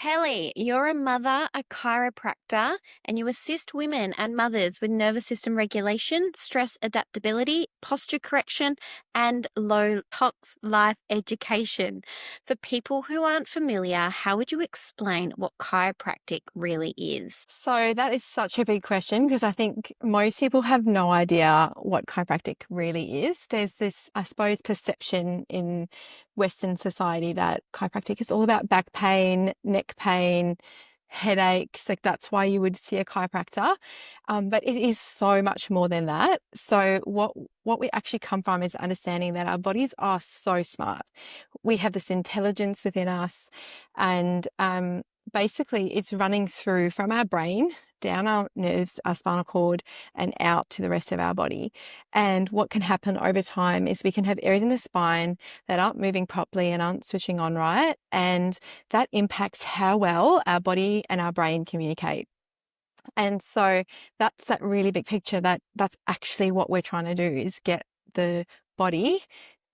Kelly, you're a mother, a chiropractor, and you assist women and mothers with nervous system regulation, stress adaptability, posture correction, and low tox life education. For people who aren't familiar, how would you explain what chiropractic really is? So that is such a big question because I think most people have no idea what chiropractic really is. There's this, I suppose, perception in Western society that chiropractic is all about back pain, neck pain, headaches. Like that's why you would see a chiropractor. But it is so much more than that. So what we actually come from is understanding that our bodies are so smart. We have this intelligence within us, and basically it's running through from our brain down our nerves, our spinal cord, and out to the rest of our body. And what can happen over time is we can have areas in the spine that aren't moving properly and aren't switching on right. And that impacts how well our body and our brain communicate. And so that's that really big picture that's actually what we're trying to do is get the body,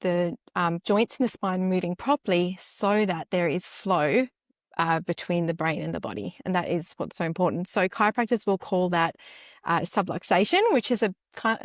the joints in the spine moving properly so that there is flow between the brain and the body. And that is what's so important. So chiropractors will call that subluxation, which is it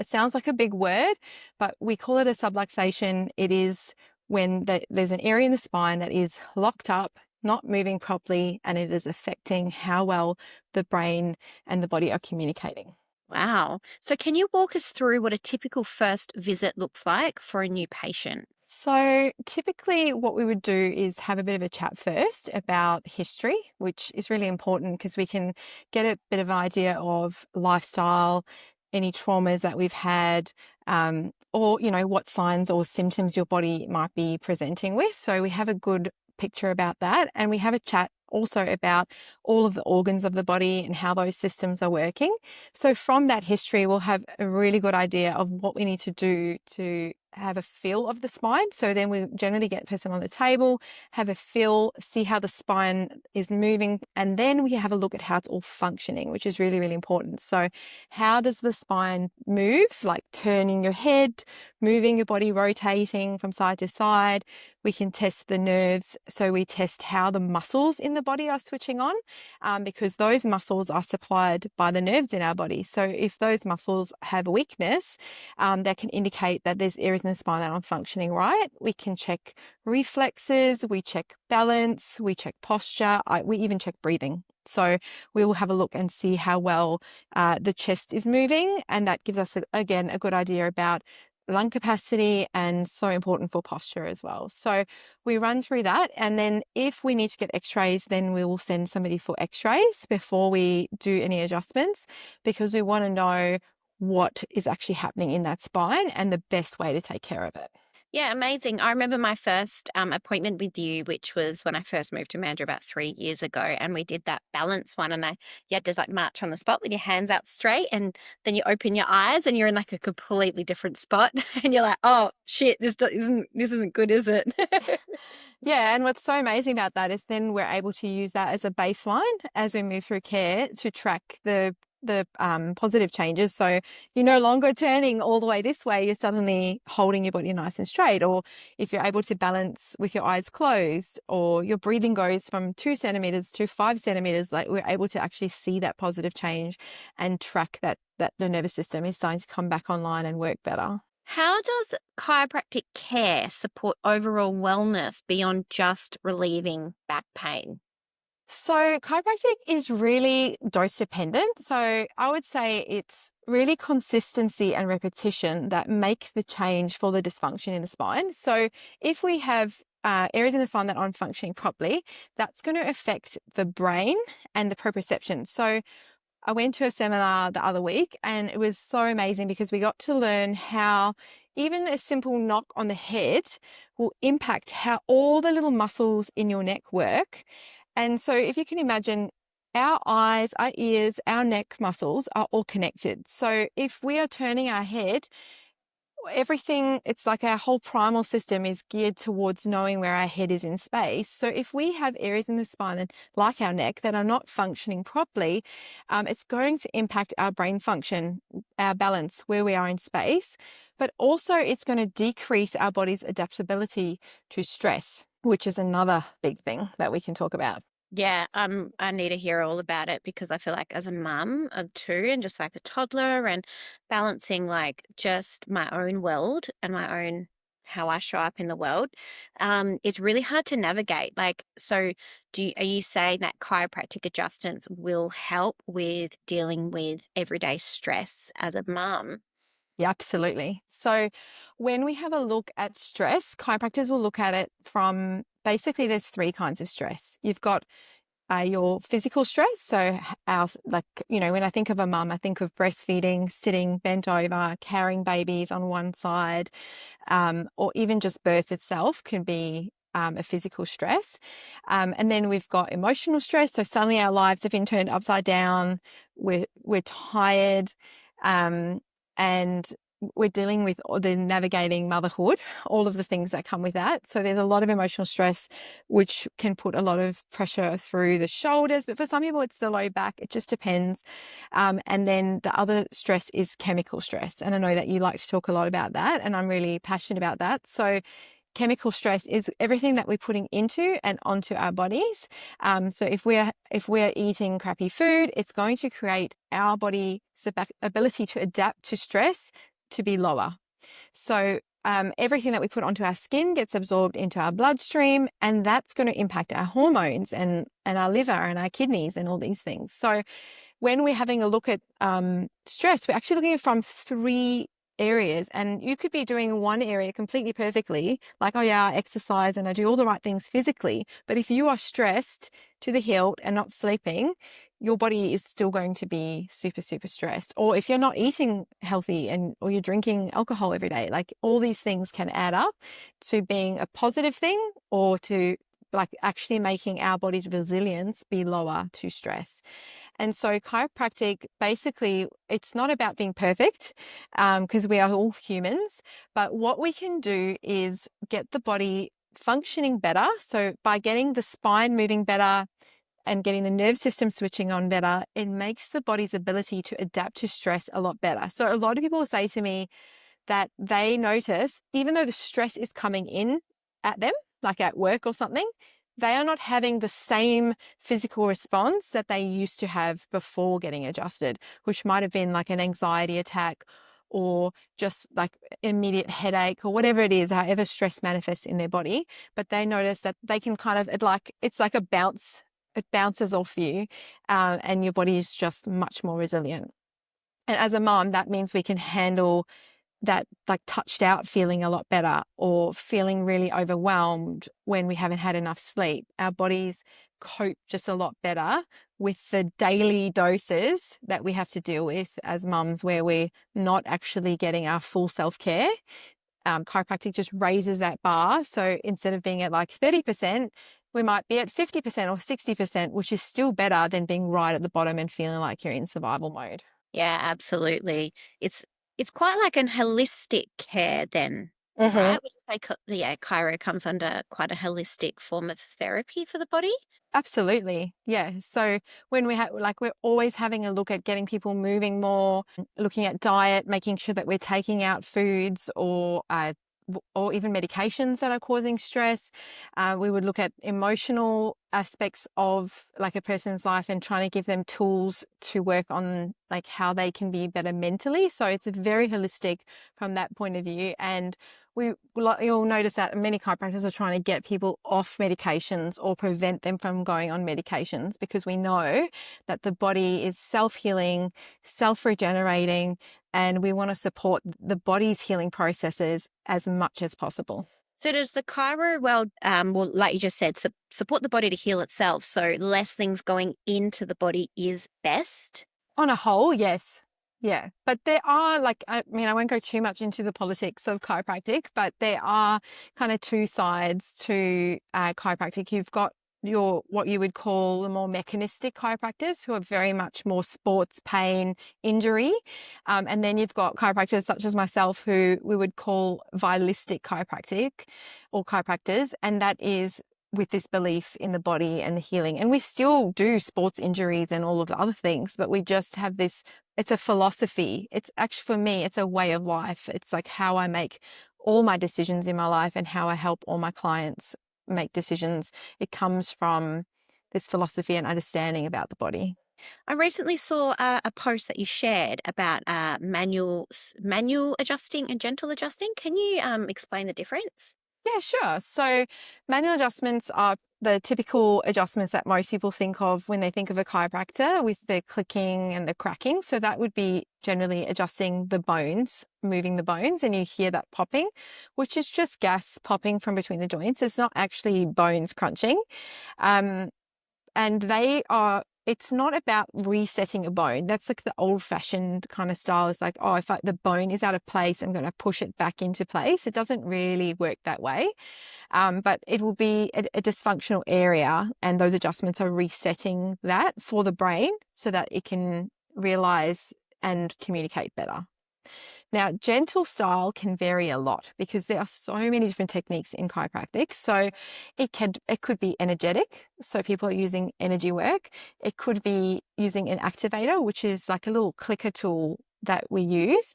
sounds like a big word, but we call it a subluxation. It is when there's an area in the spine that is locked up, not moving properly, and it is affecting how well the brain and the body are communicating. Wow. So, can you walk us through what a typical first visit looks like for a new patient? So typically what we would do is have a bit of a chat first about history, which is really important because we can get a bit of an idea of lifestyle, any traumas that we've had, or, what signs or symptoms your body might be presenting with. So we have a good picture about that. And we have a chat also about all of the organs of the body and how those systems are working. So from that history, we'll have a really good idea of what we need to do to have a feel of the spine. So then we generally get a person on the table, have a feel, see how the spine is moving, and then we have a look at how it's all functioning, which is really, really important. So how does the spine move? Like turning your head, moving your body, rotating from side to side. We can test the nerves. So we test how the muscles in the body are switching on, because those muscles are supplied by the nerves in our body. So if those muscles have a weakness, that can indicate that there's areas in the spine that aren't functioning right. We can check reflexes, we check balance, we check posture, we even check breathing. So we will have a look and see how well the chest is moving, and that gives us, again, a good idea about lung capacity, and so important for posture as well. So we run through that, and then if we need to get x-rays, then we will send somebody for x-rays before we do any adjustments, because we want to know what is actually happening in that spine and the best way to take care of it. Yeah, amazing. I remember my first appointment with you, which was when I first moved to Mandurah about 3 years ago, and we did that balance one, and you had to like march on the spot with your hands out straight, and then you open your eyes, and you're in like a completely different spot, and you're like, oh shit, this isn't good, is it? Yeah, and what's so amazing about that is then we're able to use that as a baseline as we move through care to track the positive changes. So you're no longer turning all the way this way, you're suddenly holding your body nice and straight. Or if you're able to balance with your eyes closed, or your breathing goes from 2 centimeters to 5 centimeters, like we're able to actually see that positive change and track that the nervous system is starting to come back online and work better. How does chiropractic care support overall wellness beyond just relieving back pain? So chiropractic is really dose dependent. So I would say it's really consistency and repetition that make the change for the dysfunction in the spine. So if we have areas in the spine that aren't functioning properly, that's going to affect the brain and the proprioception. So I went to a seminar the other week, and it was so amazing because we got to learn how even a simple knock on the head will impact how all the little muscles in your neck work. And so if you can imagine, our eyes, our ears, our neck muscles are all connected. So if we are turning our head, everything, it's like our whole primal system is geared towards knowing where our head is in space. So if we have areas in the spine like our neck that are not functioning properly, it's going to impact our brain function, our balance, where we are in space, but also it's going to decrease our body's adaptability to stress, which is another big thing that we can talk about. Yeah, I need to hear all about it because I feel like as a mum of two and just like a toddler and balancing like just my own world and my own how I show up in the world, it's really hard to navigate. Like, so are you saying that chiropractic adjustments will help with dealing with everyday stress as a mum? Yeah, absolutely. So when we have a look at stress, chiropractors will look at it from basically there's three kinds of stress. You've got your physical stress. So our, like, when I think of a mum, I think of breastfeeding, sitting bent over, carrying babies on one side, or even just birth itself can be a physical stress. And then we've got emotional stress. So suddenly our lives have been turned upside down. We're tired, and we're dealing with the navigating motherhood, all of the things that come with that. So there's a lot of emotional stress, which can put a lot of pressure through the shoulders. But for some people, it's the low back. It just depends. And then the other stress is chemical stress. And I know that you like to talk a lot about that, and I'm really passionate about that. So chemical stress is everything that we're putting into and onto our bodies. So if we're eating crappy food, it's going to create our body's ability to adapt to stress to be lower. So everything that we put onto our skin gets absorbed into our bloodstream, and that's going to impact our hormones and our liver and our kidneys and all these things. So when we're having a look at stress, we're actually looking at it from three areas, and you could be doing one area completely perfectly, like, oh yeah, I exercise and I do all the right things physically. But if you are stressed to the hilt and not sleeping, your body is still going to be super, super stressed. Or if you're not eating healthy or you're drinking alcohol every day, like all these things can add up to being a positive thing or to like actually making our body's resilience be lower to stress. And so chiropractic, basically, it's not about being perfect because we are all humans, but what we can do is get the body functioning better. So by getting the spine moving better and getting the nerve system switching on better, it makes the body's ability to adapt to stress a lot better. So a lot of people will say to me that they notice, even though the stress is coming in at them, like at work or something, they are not having the same physical response that they used to have before getting adjusted, which might have been like an anxiety attack or just like immediate headache or whatever it is, however stress manifests in their body. But they notice that they can kind of, it's like a bounce, it bounces off you, and your body is just much more resilient. And as a mom, that means we can handle that like touched out feeling a lot better or feeling really overwhelmed when we haven't had enough sleep. Our bodies cope just a lot better with the daily doses that we have to deal with as mums where we're not actually getting our full self-care. Chiropractic just raises that bar. So instead of being at like 30%, we might be at 50% or 60%, which is still better than being right at the bottom and feeling like you're in survival mode. Yeah, absolutely. It's it's quite like an holistic care then, Mm-hmm. right? Would you say yeah, chiro comes under quite a holistic form of therapy for the body? Absolutely. Yeah. So when we have, like, we're always having a look at getting people moving more, looking at diet, making sure that we're taking out foods or even medications that are causing stress. We would look at emotional aspects of like a person's life and trying to give them tools to work on like how they can be better mentally. So it's a very holistic from that point of view. And you'll notice that many chiropractors are trying to get people off medications or prevent them from going on medications because we know that the body is self-healing, self-regenerating, and we want to support the body's healing processes as much as possible. So does the chiro, well, like you just said, support the body to heal itself, so less things going into the body is best? On a whole, yes. Yeah. But there are like, I mean, I won't go too much into the politics of chiropractic, but there are kind of two sides to chiropractic. You've got what you would call the more mechanistic chiropractors who are very much more sports pain injury. And then you've got chiropractors such as myself who we would call vitalistic chiropractic or chiropractors. And that is with this belief in the body and the healing. And we still do sports injuries and all of the other things, but we just have this, it's a philosophy. It's actually, for me, it's a way of life. It's like how I make all my decisions in my life and how I help all my clients make decisions. It comes from this philosophy and understanding about the body. I recently saw a post that you shared about manual adjusting and gentle adjusting. Can you explain the difference? Yeah, sure. So manual adjustments are the typical adjustments that most people think of when they think of a chiropractor, with the clicking and the cracking. So that would be generally adjusting the bones, moving the bones, and you hear that popping, which is just gas popping from between the joints. It's not actually bones crunching. Um, and it's not about resetting a bone. That's like the old fashioned kind of style. It's like, oh, if the bone is out of place, I'm going to push it back into place. It doesn't really work that way. But it will be a dysfunctional area, and those adjustments are resetting that for the brain so that it can realize and communicate better. Now, gentle style can vary a lot because there are so many different techniques in chiropractic. So it could be energetic. So people are using energy work. It could be using an activator, which is like a little clicker tool that we use,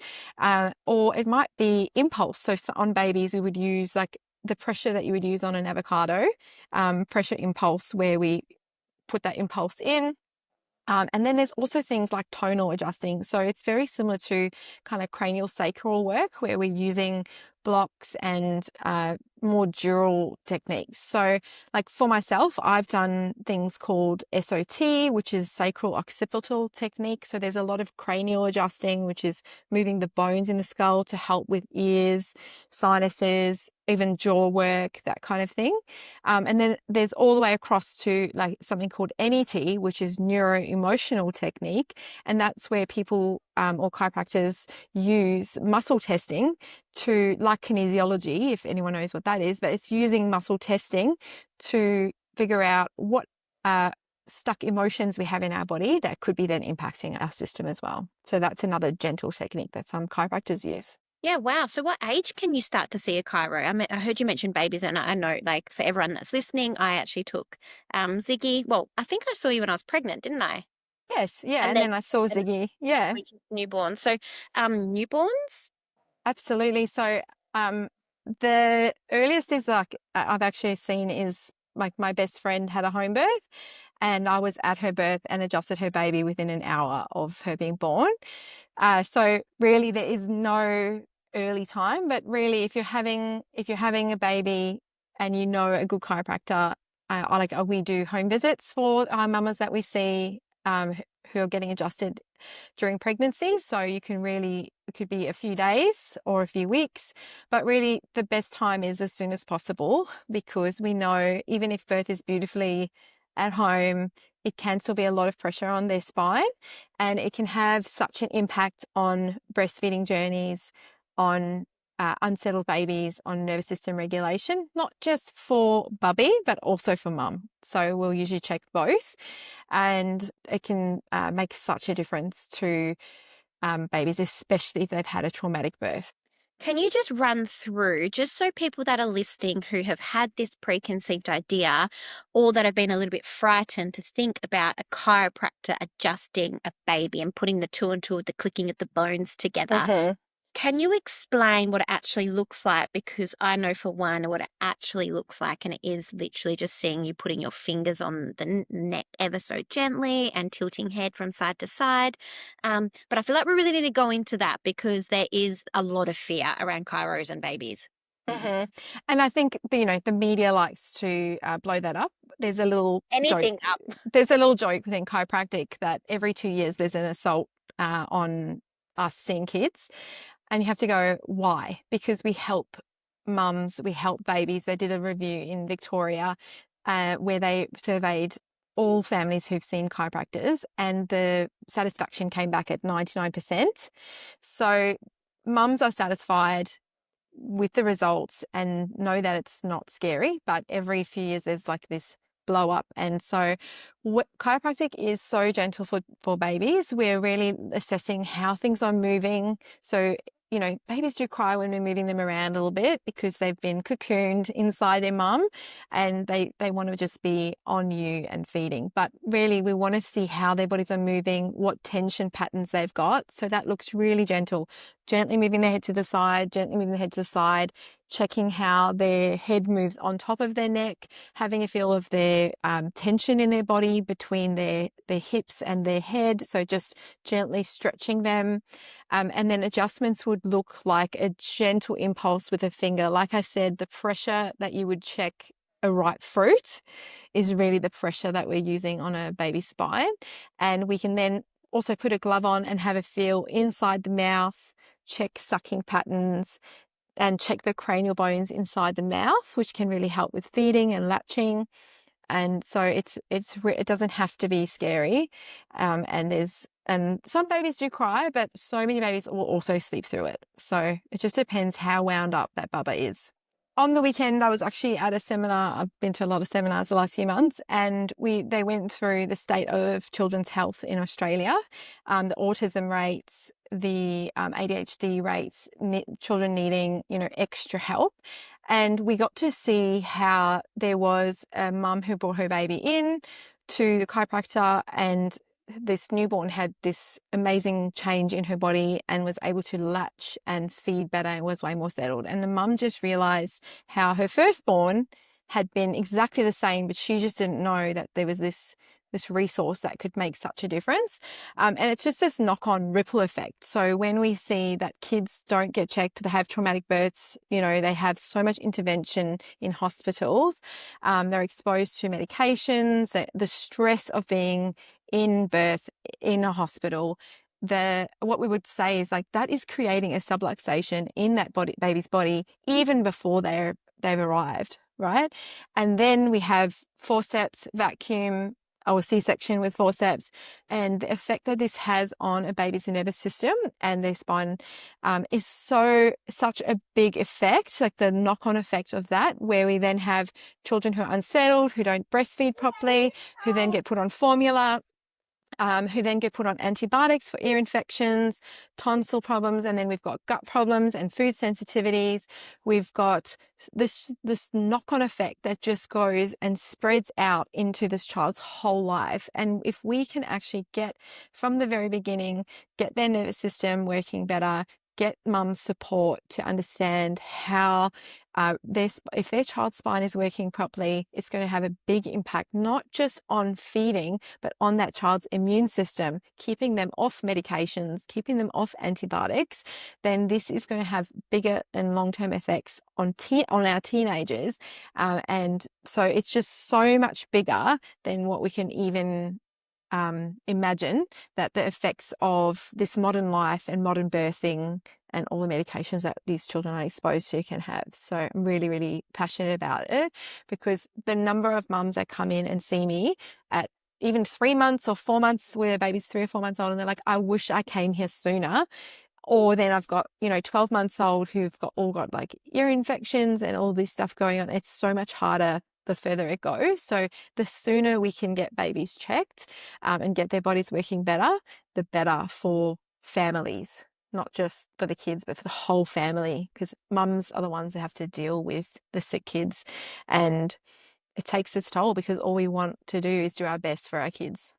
or it might be impulse. So on babies, we would use like the pressure that you would use on an avocado, pressure impulse, where we put that impulse in. And then there's also things like tonal adjusting. So it's very similar to kind of cranial sacral work, where we're using blocks and more dural techniques. So like for myself, I've done things called SOT, which is sacral occipital technique. So there's a lot of cranial adjusting, which is moving the bones in the skull to help with ears, sinuses, even jaw work, that kind of thing. And then there's all the way across to like something called NET, which is neuro-emotional technique. And that's where people or chiropractors use muscle testing to, like kinesiology, if anyone knows what that is, but it's using muscle testing to figure out what stuck emotions we have in our body that could be then impacting our system as well. So that's another gentle technique that some chiropractors use. Yeah, wow. So what age can you start to see a chiro? I heard you mention babies, and I know, like, for everyone that's listening, I actually took Ziggy. Well, I think I saw you when I was pregnant, didn't I? Yes, yeah. And And then then I saw and Ziggy. Yeah. newborn. So newborns? Absolutely. So, the earliest is like I've actually seen is like my best friend had a home birth, and I was at her birth and adjusted her baby within an hour of her being born. So really there is no early time, but really if you're having a baby and you know a good chiropractor, we do home visits for our mamas that we see, who are getting adjusted during pregnancy. So you can really, it could be a few days or a few weeks, but really the best time is as soon as possible, because we know even if birth is beautifully at home, it can still be a lot of pressure on their spine, and it can have such an impact on breastfeeding journeys, on unsettled babies, on nervous system regulation, not just for bubby, but also for mum. So we'll usually check both, and it can make such a difference to babies, especially if they've had a traumatic birth. Can you just run through, just so people that are listening who have had this preconceived idea, or that have been a little bit frightened to think about a chiropractor adjusting a baby and putting the two and two, the clicking of the bones together? Mhm. Can you explain what it actually looks like? Because I know for one what it actually looks like, and it is literally just seeing you putting your fingers on the neck ever so gently and tilting head from side to side. But I feel like we really need to go into that because there is a lot of fear around chiros and babies. Mhm. And I think the media likes to blow that up. There's a little joke. Anything up. There's a little joke within chiropractic that every 2 years there's an assault on us seeing kids. And you have to go, why? Because we help mums, we help babies. They did a review in Victoria where they surveyed all families who've seen chiropractors, and the satisfaction came back at 99%. So mums are satisfied with the results and know that it's not scary, but every few years there's like this blow up. And so chiropractic is so gentle for babies. We're really assessing how things are moving. So babies do cry when we're moving them around a little bit because they've been cocooned inside their mum, and they want to just be on you and feeding. But really we want to see how their bodies are moving, what tension patterns they've got. So that looks really gentle, gently moving their head to the side, gently moving the head to the side, checking how their head moves on top of their neck, having a feel of their tension in their body between their hips and their head. So just gently stretching them. And then adjustments would look like a gentle impulse with a finger. Like I said, the pressure that you would check a ripe fruit is really the pressure that we're using on a baby's spine. And we can then also put a glove on and have a feel inside the mouth, check sucking patterns, and check the cranial bones inside the mouth, which can really help with feeding and latching. And so it doesn't have to be scary. And some babies do cry, but so many babies will also sleep through it. So it just depends how wound up that bubba is. On the weekend, I was actually at a seminar. I've been to a lot of seminars the last few months, and they went through the state of children's health in Australia, the autism rates, the ADHD rates, children needing, extra help. And we got to see how there was a mum who brought her baby in to the chiropractor, and this newborn had this amazing change in her body and was able to latch and feed better and was way more settled. And the mum just realized how her firstborn had been exactly the same, but she just didn't know that there was this resource that could make such a difference. And it's just this knock-on ripple effect. So when we see that kids don't get checked, they have traumatic births, they have so much intervention in hospitals, they're exposed to medications, the stress of being in birth in a hospital, what we would say is like that is creating a subluxation in that baby's body even before they've arrived, right? And then we have forceps, vacuum, or C-section with forceps, and the effect that this has on a baby's nervous system and their spine is such a big effect, like the knock-on effect of that, where we then have children who are unsettled, who don't breastfeed properly, who then get put on formula, who then get put on antibiotics for ear infections, tonsil problems, and then we've got gut problems and food sensitivities. We've got this knock-on effect that just goes and spreads out into this child's whole life. And if we can actually get from the very beginning, get their nervous system working better, get mum's support to understand how if their child's spine is working properly, it's going to have a big impact, not just on feeding, but on that child's immune system, keeping them off medications, keeping them off antibiotics. Then this is going to have bigger and long-term effects on our teenagers. And so it's just so much bigger than what we can even imagine, that the effects of this modern life and modern birthing and all the medications that these children are exposed to can have. So I'm really, really passionate about it, because the number of mums that come in and see me at even 3 months or 4 months, where their baby's 3 or 4 months old, and they're like, I wish I came here sooner. Or then I've got, 12 months old who've got like ear infections and all this stuff going on. It's so much harder the further it goes. So the sooner we can get babies checked and get their bodies working better, the better for families, not just for the kids, but for the whole family, because mums are the ones that have to deal with the sick kids. And it takes its toll, because all we want to do is do our best for our kids.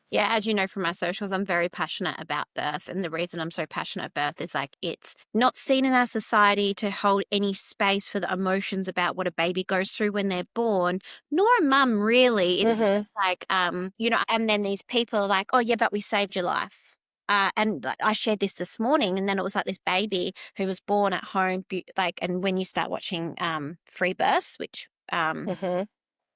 Yeah, as you know from my socials, I'm very passionate about birth. And the reason I'm so passionate about birth is like it's not seen in our society to hold any space for the emotions about what a baby goes through when they're born, nor a mum really. It's Mm-hmm. just like, and then these people are like, oh, yeah, but we saved your life. And I shared this morning, and then it was like this baby who was born at home, and when you start watching free births, which Mm-hmm.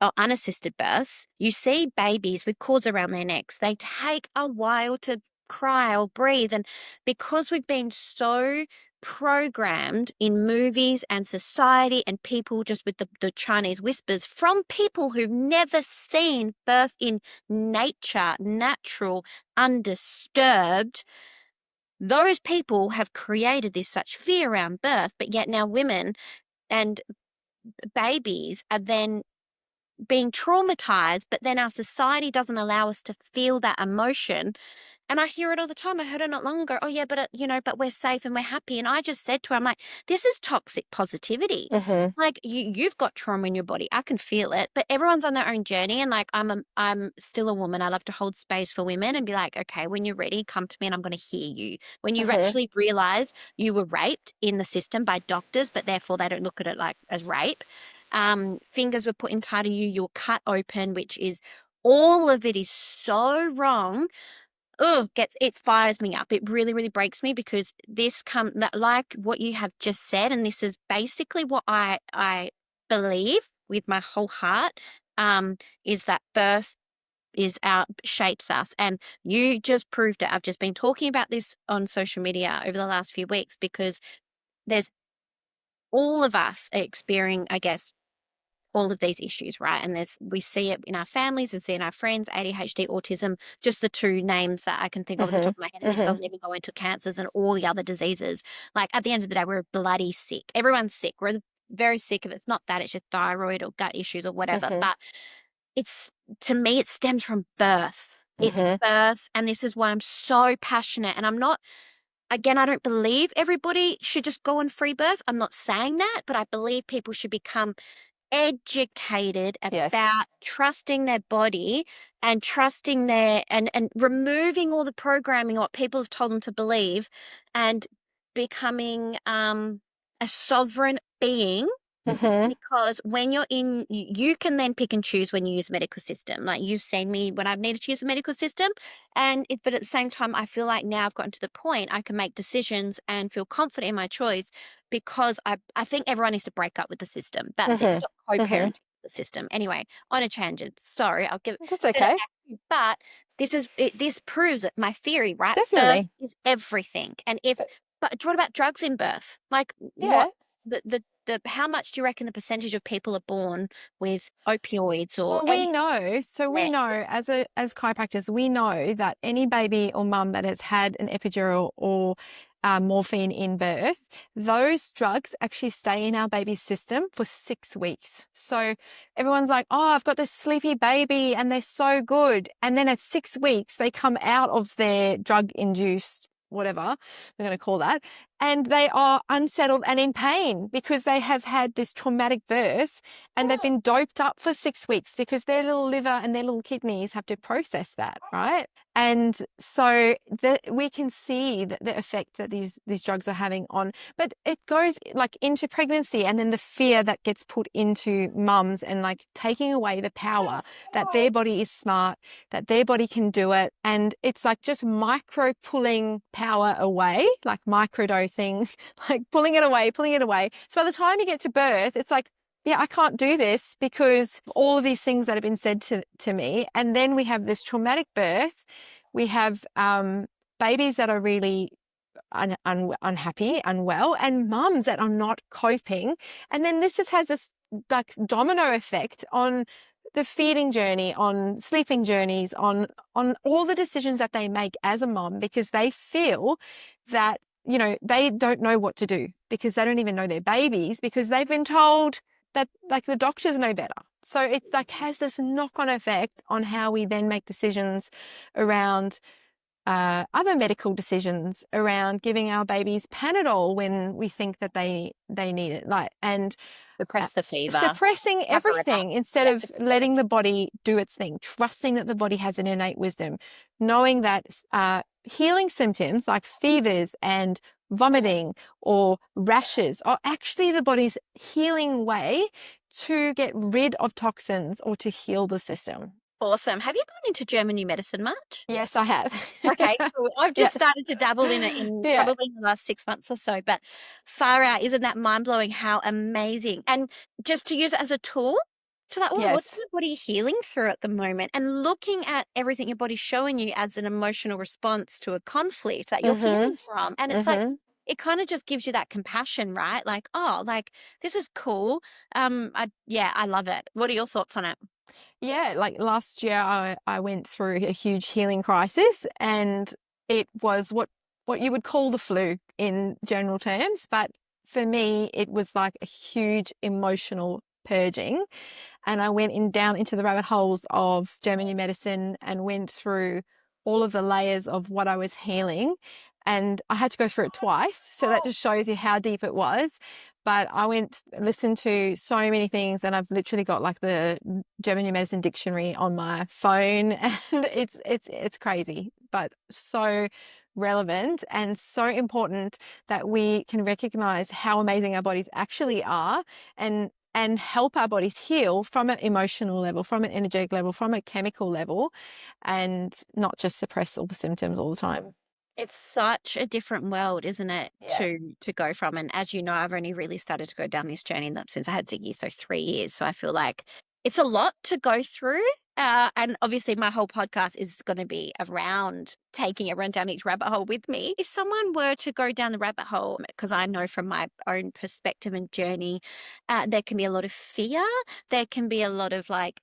or unassisted births, you see babies with cords around their necks. They take a while to cry or breathe. And because we've been so programmed in movies and society and people just with the Chinese whispers from people who've never seen birth in nature, natural, undisturbed, those people have created this such fear around birth. But yet now women and babies are then being traumatized, but then our society doesn't allow us to feel that emotion. And I hear it all the time. I heard it not long ago. Oh yeah, but but we're safe and we're happy. And I just said to her, I'm like, this is toxic positivity. Mhm. Like you've got trauma in your body. I can feel it, but everyone's on their own journey. And like I'm still a woman. I love to hold space for women and be like, okay, when you're ready, come to me and I'm going to hear you. When you Mhm. actually realize you were raped in the system by doctors, but therefore they don't look at it like as rape. Fingers were put inside of you. You're cut open, which is all of it is so wrong. Oh, it fires me up. It really, really breaks me because like what you have just said, and this is basically what I believe with my whole heart, is that birth is our shapes us. And you just proved it. I've just been talking about this on social media over the last few weeks because there's all of us are experiencing, I guess, all of these issues, right? And we see it in our families, we see it in our friends, ADHD, autism, just the two names that I can think of at the top Mhm. of my head. And this Mhm. doesn't even go into cancers and all the other diseases. Like at the end of the day, we're bloody sick. Everyone's sick. We're very sick of it. It's not that, it's your thyroid or gut issues or whatever. Mhm. But it's to me, it stems from birth. It's Mhm. birth. And this is why I'm so passionate. And I'm not, again, I don't believe everybody should just go on free birth. I'm not saying that, but I believe people should become educated Yes. about trusting their body and trusting and removing all the programming what people have told them to believe and becoming a sovereign being, Mhm. because when you're in, you can then pick and choose when you use medical system. Like you've seen me when I've needed to use the medical system, but at the same time, I feel like now I've gotten to the point I can make decisions and feel confident in my choice because I think everyone needs to break up with the system. That's it. Mhm. Stop Mhm. co-parenting with the system. Anyway, on a tangent. Sorry, That's send it okay. back to you. But this proves it. My theory, right? Birth Definitely. is everything. But what about drugs in birth? Like Yeah. what the how much do you reckon the percentage of people are born with opioids or Well, we any know, so we less? know as chiropractors, we know that any baby or mum that has had an epidural or morphine in birth, those drugs actually stay in our baby's system for 6 weeks. So everyone's like, oh, I've got this sleepy baby and they're so good. And then at 6 weeks, they come out of their drug-induced whatever we're going to call that, and they are unsettled and in pain because they have had this traumatic birth and they've been doped up for 6 weeks because their little liver and their little kidneys have to process that, right? And so we can see the effect that these drugs are having on, but it goes like into pregnancy and then the fear that gets put into mums and like taking away the power that their body is smart, that their body can do it. And it's like just micro pulling power away, like micro dosing, like pulling it away, pulling it away. So by the time you get to birth, it's like, yeah, I can't do this because all of these things that have been said to me. And then we have this traumatic birth. We have babies that are really unhappy, unwell, and mums that are not coping. And then this just has this like domino effect on the feeding journey, on sleeping journeys, on all the decisions that they make as a mom because they feel that, you know, they don't know what to do because they don't even know their babies because they've been told that like the doctors know better. So it like has this knock-on effect on how we then make decisions around other medical decisions around giving our babies Panadol when we think that they need it, like and uh, Suppress the fever, suppressing cover it up. everything instead Yeah, of suppress letting the everything. body do its thing, trusting that the body has an innate wisdom, knowing that healing symptoms like fevers and vomiting or rashes are actually the body's healing way to get rid of toxins or to heal the system. Awesome. Have you gone into German new medicine much? Yes, I have. Okay, cool. I've just Yes. started to dabble in it in Yeah. probably the last 6 months or so, but far out, isn't that mind blowing how amazing? And just to use it as a tool to like, oh, what's Yes. my body healing through at the moment? And looking at everything your body's showing you as an emotional response to a conflict that you're Mhm. healing from. And it's like, Mhm. it kind of just gives you that compassion, right? Like, oh, like this is cool. I love it. What are your thoughts on it? Yeah, like last year I went through a huge healing crisis and it was what you would call the flu in general terms, but for me it was like a huge emotional purging and I went in down into the rabbit holes of German new medicine and went through all of the layers of what I was healing. And I had to go through it twice. So that just shows you how deep it was. But I listened to so many things, and I've literally got like the German New Medicine Dictionary on my phone, and it's crazy, but so relevant and so important that we can recognize how amazing our bodies actually are, and help our bodies heal from an emotional level, from an energetic level, from a chemical level, and not just suppress all the symptoms all the time. It's such a different world, isn't it, Yeah. to go from? And as you know, I've only really started to go down this journey since I had Ziggy, so 3 years. So I feel like it's a lot to go through. And obviously, my whole podcast is going to be around taking everyone down each rabbit hole with me. If someone were to go down the rabbit hole, because I know from my own perspective and journey, there can be a lot of fear. There can be a lot of like,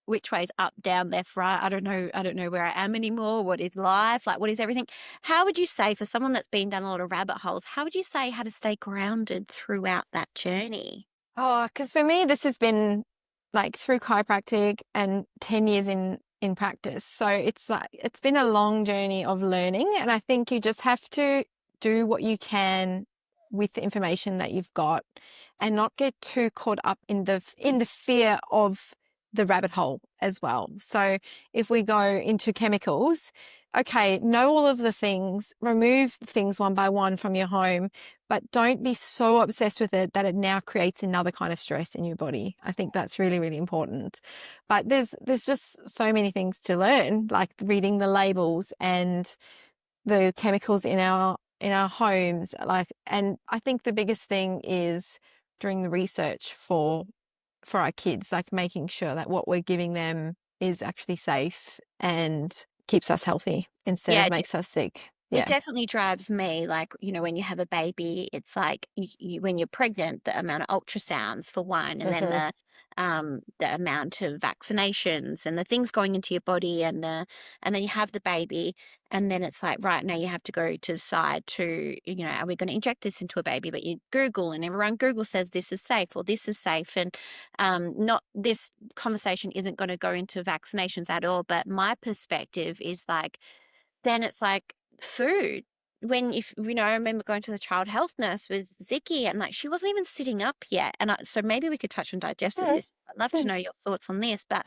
which way's up, down, left, right. I don't know where I am anymore. What is life? Like, what is everything? How would you say, for someone that's been down a lot of rabbit holes, how would you say how to stay grounded throughout that journey? Oh, because for me, this has been like through chiropractic and 10 years in practice. So it's like it's been a long journey of learning, and I think you just have to do what you can with the information that you've got, and not get too caught up in the fear of the rabbit hole as well. So if we go into chemicals, okay, know all of the things, remove things one by one from your home, but don't be so obsessed with it that it now creates another kind of stress in your body. I think that's really, really important. But there's just so many things to learn, like reading the labels and the chemicals in our homes. And I think the biggest thing is doing the research for our kids, like making sure that what we're giving them is actually safe and keeps us healthy instead Yeah, of makes us sick. it Yeah. definitely drives me, like, when you have a baby, it's like when you're pregnant, the amount of ultrasounds for one, and then Hmm. the amount of vaccinations and the things going into your body, and then you have the baby, and then it's like, right, now you have to go to decide to, are we going to inject this into a baby? But you Google, and everyone Google says this is safe or this is safe, and not this conversation isn't going to go into vaccinations at all. But my perspective is like, then it's like food. If I remember going to the child health nurse with Ziki, and like she wasn't even sitting up yet. And so maybe we could touch on digestive system. I'd love to know your thoughts on this, but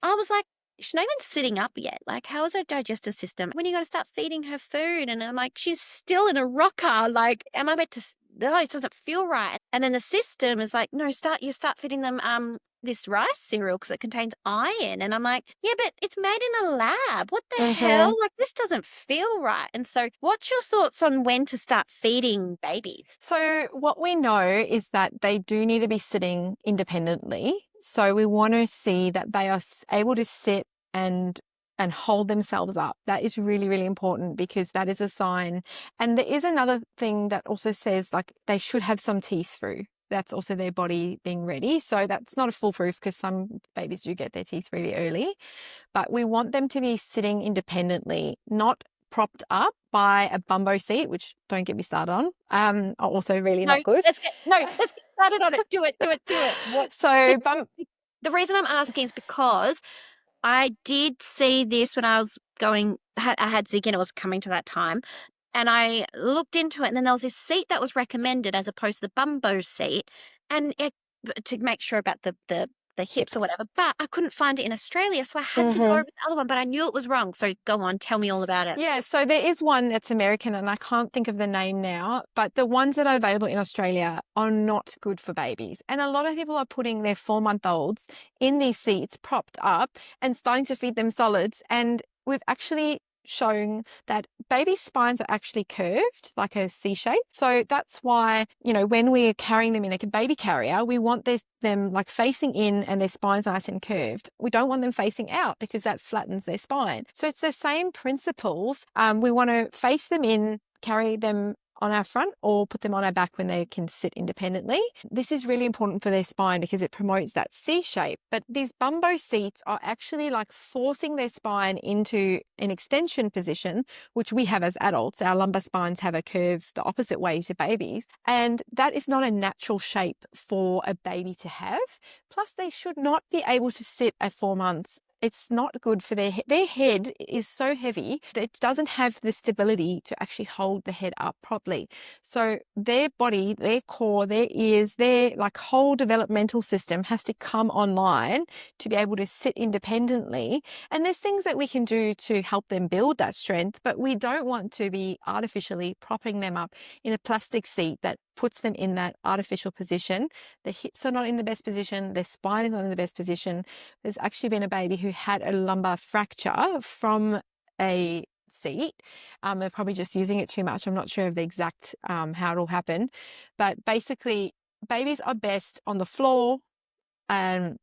I was like, she's not even sitting up yet. Like, how is her digestive system? When are you going to start feeding her food? And I'm like, she's still in a rocker. Like, am I meant to? No, it doesn't feel right. And then the system is like, no, you start feeding them this rice cereal because it contains iron. And I'm like, yeah, but it's made in a lab. What the hell? Hmm. Like, this doesn't feel right. And so, what's your thoughts on when to start feeding babies? So what we know is that they do need to be sitting independently. So we want to see that they are able to sit and hold themselves up. That is really, really important, because that is a sign. And there is another thing that also says like they should have some teeth through. That's also their body being ready. So that's not a foolproof, because some babies do get their teeth really early. But we want them to be sitting independently, not propped up by a bumbo seat, which don't get me started on. Are also really No, not good. let's get started on it. Do it, do it, do it. What? So The reason I'm asking is because I did see this when I was I had Zig, and it was coming to that time. And I looked into it, and then there was this seat that was recommended as opposed to the bumbo seat, and to make sure about the hips or hips. whatever. But I couldn't find it in Australia, so I had to go Hmm. with the other one. But I knew it was wrong. So go on, tell me all about it. Yeah, so there is one that's American, and I can't think of the name now, but the ones that are available in Australia are not good for babies. And a lot of people are putting their 4-month-olds in these seats propped up and starting to feed them solids. And we've actually shown that baby spines are actually curved like a C shape. So that's why, when we're carrying them in a baby carrier, we want them like facing in and their spine's nice and curved. We don't want them facing out, because that flattens their spine. So it's the same principles. We want to face them in, carry them on our front, or put them on our back when they can sit independently. This is really important for their spine because it promotes that C shape. But these bumbo seats are actually like forcing their spine into an extension position, which we have as adults. Our lumbar spines have a curve the opposite way to babies. And that is not a natural shape for a baby to have. Plus, they should not be able to sit at 4 months it's not good for their head is so heavy that it doesn't have the stability to actually hold the head up properly. So their body, their core, their ears, their like whole developmental system has to come online to be able to sit independently. And there's things that we can do to help them build that strength, but we don't want to be artificially propping them up in a plastic seat that puts them in that artificial position. Their hips are not in the best position, their spine is not in the best position. There's actually been a baby who had a lumbar fracture from a seat. They're probably just using it too much. I'm not sure of the exact how it all happened, but basically babies are best on the floor and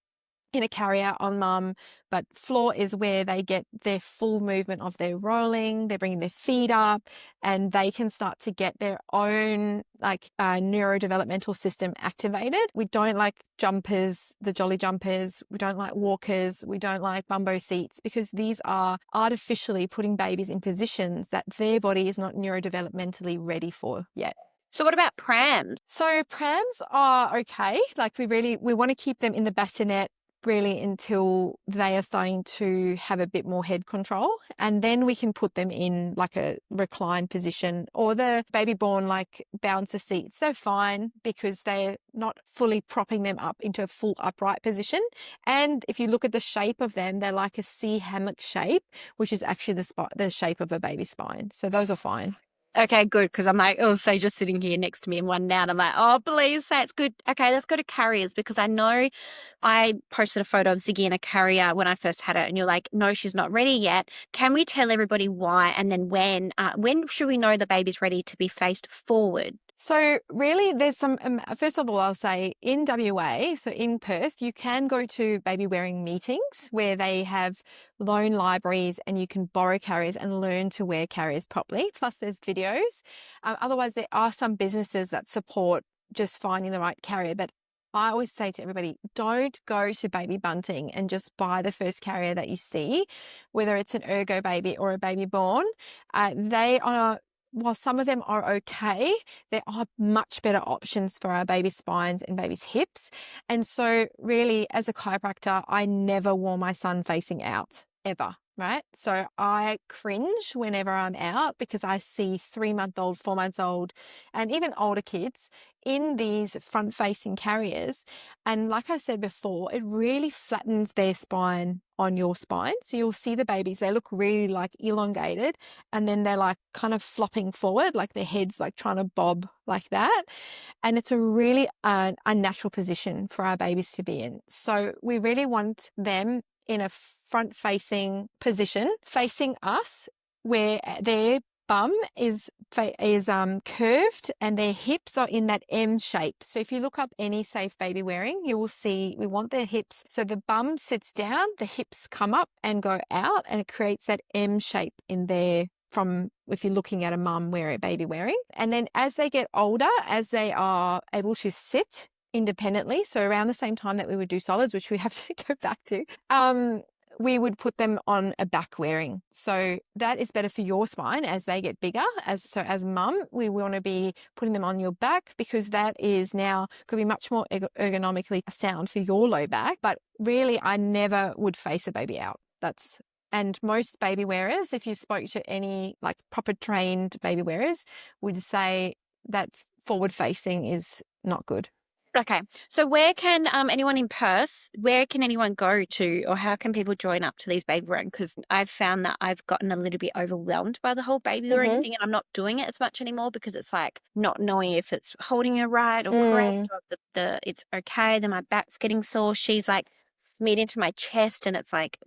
in a carrier on mum, but floor is where they get their full movement of their rolling, they're bringing their feet up, and they can start to get their own like neurodevelopmental system activated. We don't like jumpers, the jolly jumpers, we don't like walkers, we don't like bumbo seats, because these are artificially putting babies in positions that their body is not neurodevelopmentally ready for yet. So what about prams? So prams are okay. Like we want to keep them in the bassinet really until they are starting to have a bit more head control. And then we can put them in like a reclined position, or the baby born like bouncer seats. They're fine because they're not fully propping them up into a full upright position. And if you look at the shape of them, they're like a C hammock shape, which is actually the shape of a baby spine. So those are fine. Okay, good, because I'm like, oh, say just sitting here next to me in one now, and I'm like, oh, please say it's good. Okay, let's go to carriers, because I know I posted a photo of Ziggy in a carrier when I first had it, and you're like, no, she's not ready yet. Can we tell everybody why, and then when should we know the baby's ready to be faced forward? So really there's some, first of all, I'll say in WA, so in Perth, you can go to baby wearing meetings where they have loan libraries and you can borrow carriers and learn to wear carriers properly. Plus there's videos. Otherwise there are some businesses that support just finding the right carrier. But I always say to everybody, don't go to Baby Bunting and just buy the first carrier that you see, whether it's an ergo baby or a baby born. They are, while some of them are okay, there are much better options for our baby spines and baby's hips. And so really, as a chiropractor, I never wore my son facing out, ever, right? So I cringe whenever I'm out because I see 3-month-old, 4-month-old, and even older kids in these front-facing carriers. And like I said before, it really flattens their spine on your spine. So you'll see the babies, they look really like elongated, and then they're like kind of flopping forward, like their head's like trying to bob like that. And it's a really unnatural position for our babies to be in. So we really want them in a front-facing position, facing us, where their bum is curved and their hips are in that M shape. So if you look up any safe baby wearing, you will see we want their hips. So the bum sits down, the hips come up and go out, and it creates that M shape in there from if you're looking at a mum wearing, a baby wearing. And then as they get older, as they are able to sit independently, so around the same time that we would do solids, which we have to go back to, we would put them on a back wearing. So that is better for your spine as they get bigger. As mum, we want to be putting them on your back, because that is now could be much more ergonomically sound for your low back. But really, I never would face a baby out. And most baby wearers, if you spoke to any like proper trained baby wearers, would say that forward facing is not good. Okay, so where can anyone in Perth, where can anyone go to, or how can people join up to these baby wearing? Because I've found that I've gotten a little bit overwhelmed by the whole baby wearing thing, and I'm not doing it as much anymore because it's like not knowing if it's holding her right or correct, or if it's okay. Then my back's getting sore. She's like smeared into my chest, and it's like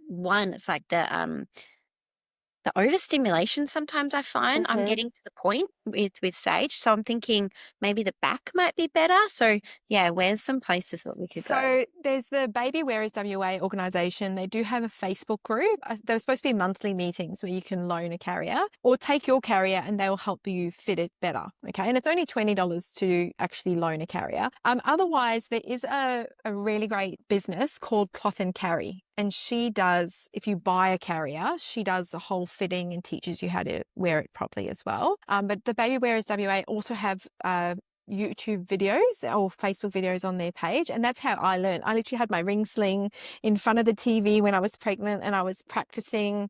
the overstimulation sometimes I find I'm getting to the point with Sage. So I'm thinking maybe the back might be better. So yeah, where's some places that we could go? So there's the Baby Wearers WA organisation. They do have a Facebook group. There's supposed to be monthly meetings where you can loan a carrier or take your carrier and they'll help you fit it better. Okay. And it's only $20 to actually loan a carrier. Otherwise, there is a really great business called Cloth and Carry. And she does, if you buy a carrier, she does the whole fitting and teaches you how to wear it properly as well. But the Baby Wearers WA also have YouTube videos or Facebook videos on their page. And that's how I learned. I literally had my ring sling in front of the TV when I was pregnant, and I was practicing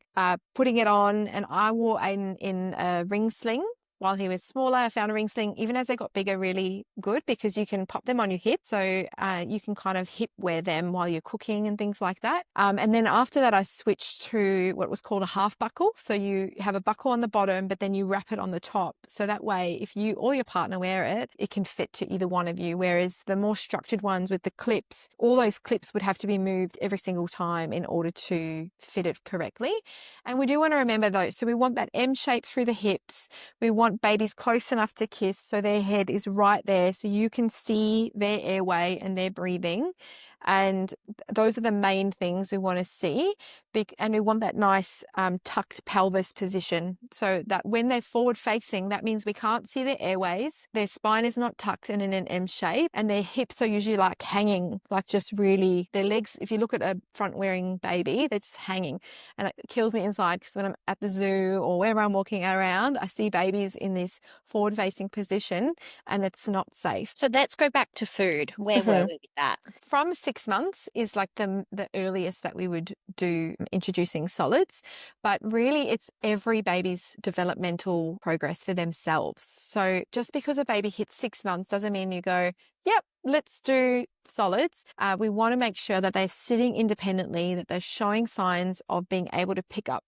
putting it on, and I wore in a ring sling. While he was smaller, I found a ring sling, even as they got bigger, really good because you can pop them on your hip. So you can kind of hip wear them while you're cooking and things like that. And then after that, I switched to what was called a half buckle. So you have a buckle on the bottom, but then you wrap it on the top. So that way, if you or your partner wear it, it can fit to either one of you. Whereas the more structured ones with the clips, all those clips would have to be moved every single time in order to fit it correctly. And we do want to remember those. So we want that M shape through the hips. We want babies close enough to kiss so their head is right there so you can see their airway and their breathing. And those are the main things we want to see. And we want that nice tucked pelvis position so that when they're forward facing, that means we can't see their airways. Their spine is not tucked and in an M shape, and their hips are usually like hanging, like just really, their legs, if you look at a front wearing baby, they're just hanging. And it kills me inside because when I'm at the zoo or wherever I'm walking around, I see babies in this forward facing position, and it's not safe. So let's go back to food. Where were we with that? From 6 months is like the earliest that we would do introducing solids, but really it's every baby's developmental progress for themselves. So just because a baby hits 6 months doesn't mean you go, yep, let's do solids. We want to make sure that they're sitting independently, that they're showing signs of being able to pick up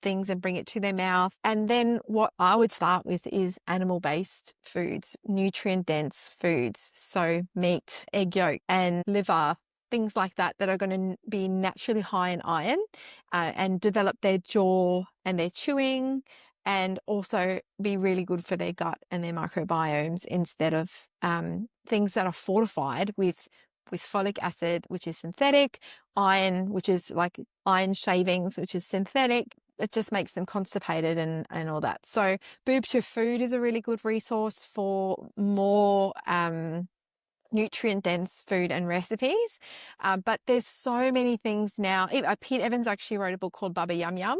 things and bring it to their mouth. And then what I would start with is animal-based foods, nutrient-dense foods. So meat, egg yolk and liver, things like that that are going to be naturally high in iron and develop their jaw and their chewing, and also be really good for their gut and their microbiomes instead of things that are fortified with folic acid, which is synthetic, iron, which is like iron shavings, which is synthetic. It just makes them constipated and all that. So Boob to Food is a really good resource for more nutrient-dense food and recipes. But there's so many things now. Pete Evans actually wrote a book called Baba Yum Yum,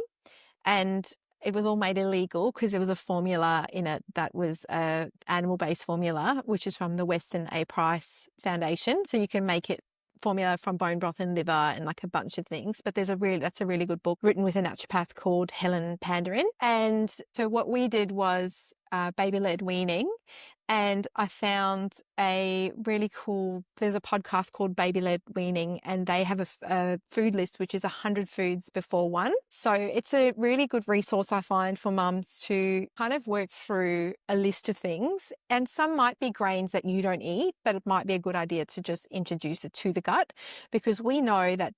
and it was all made illegal because there was a formula in it that was a animal-based formula, which is from the Weston A. Price Foundation. So you can make it formula from bone broth and liver and like a bunch of things. But that's a really good book written with a naturopath called Helen Pandarin. And so what we did was baby-led weaning. And I found there's a podcast called Baby-Led Weaning, and they have a food list, which is 100 foods before one. So it's a really good resource, I find, for mums to kind of work through a list of things. And some might be grains that you don't eat, but it might be a good idea to just introduce it to the gut, because we know that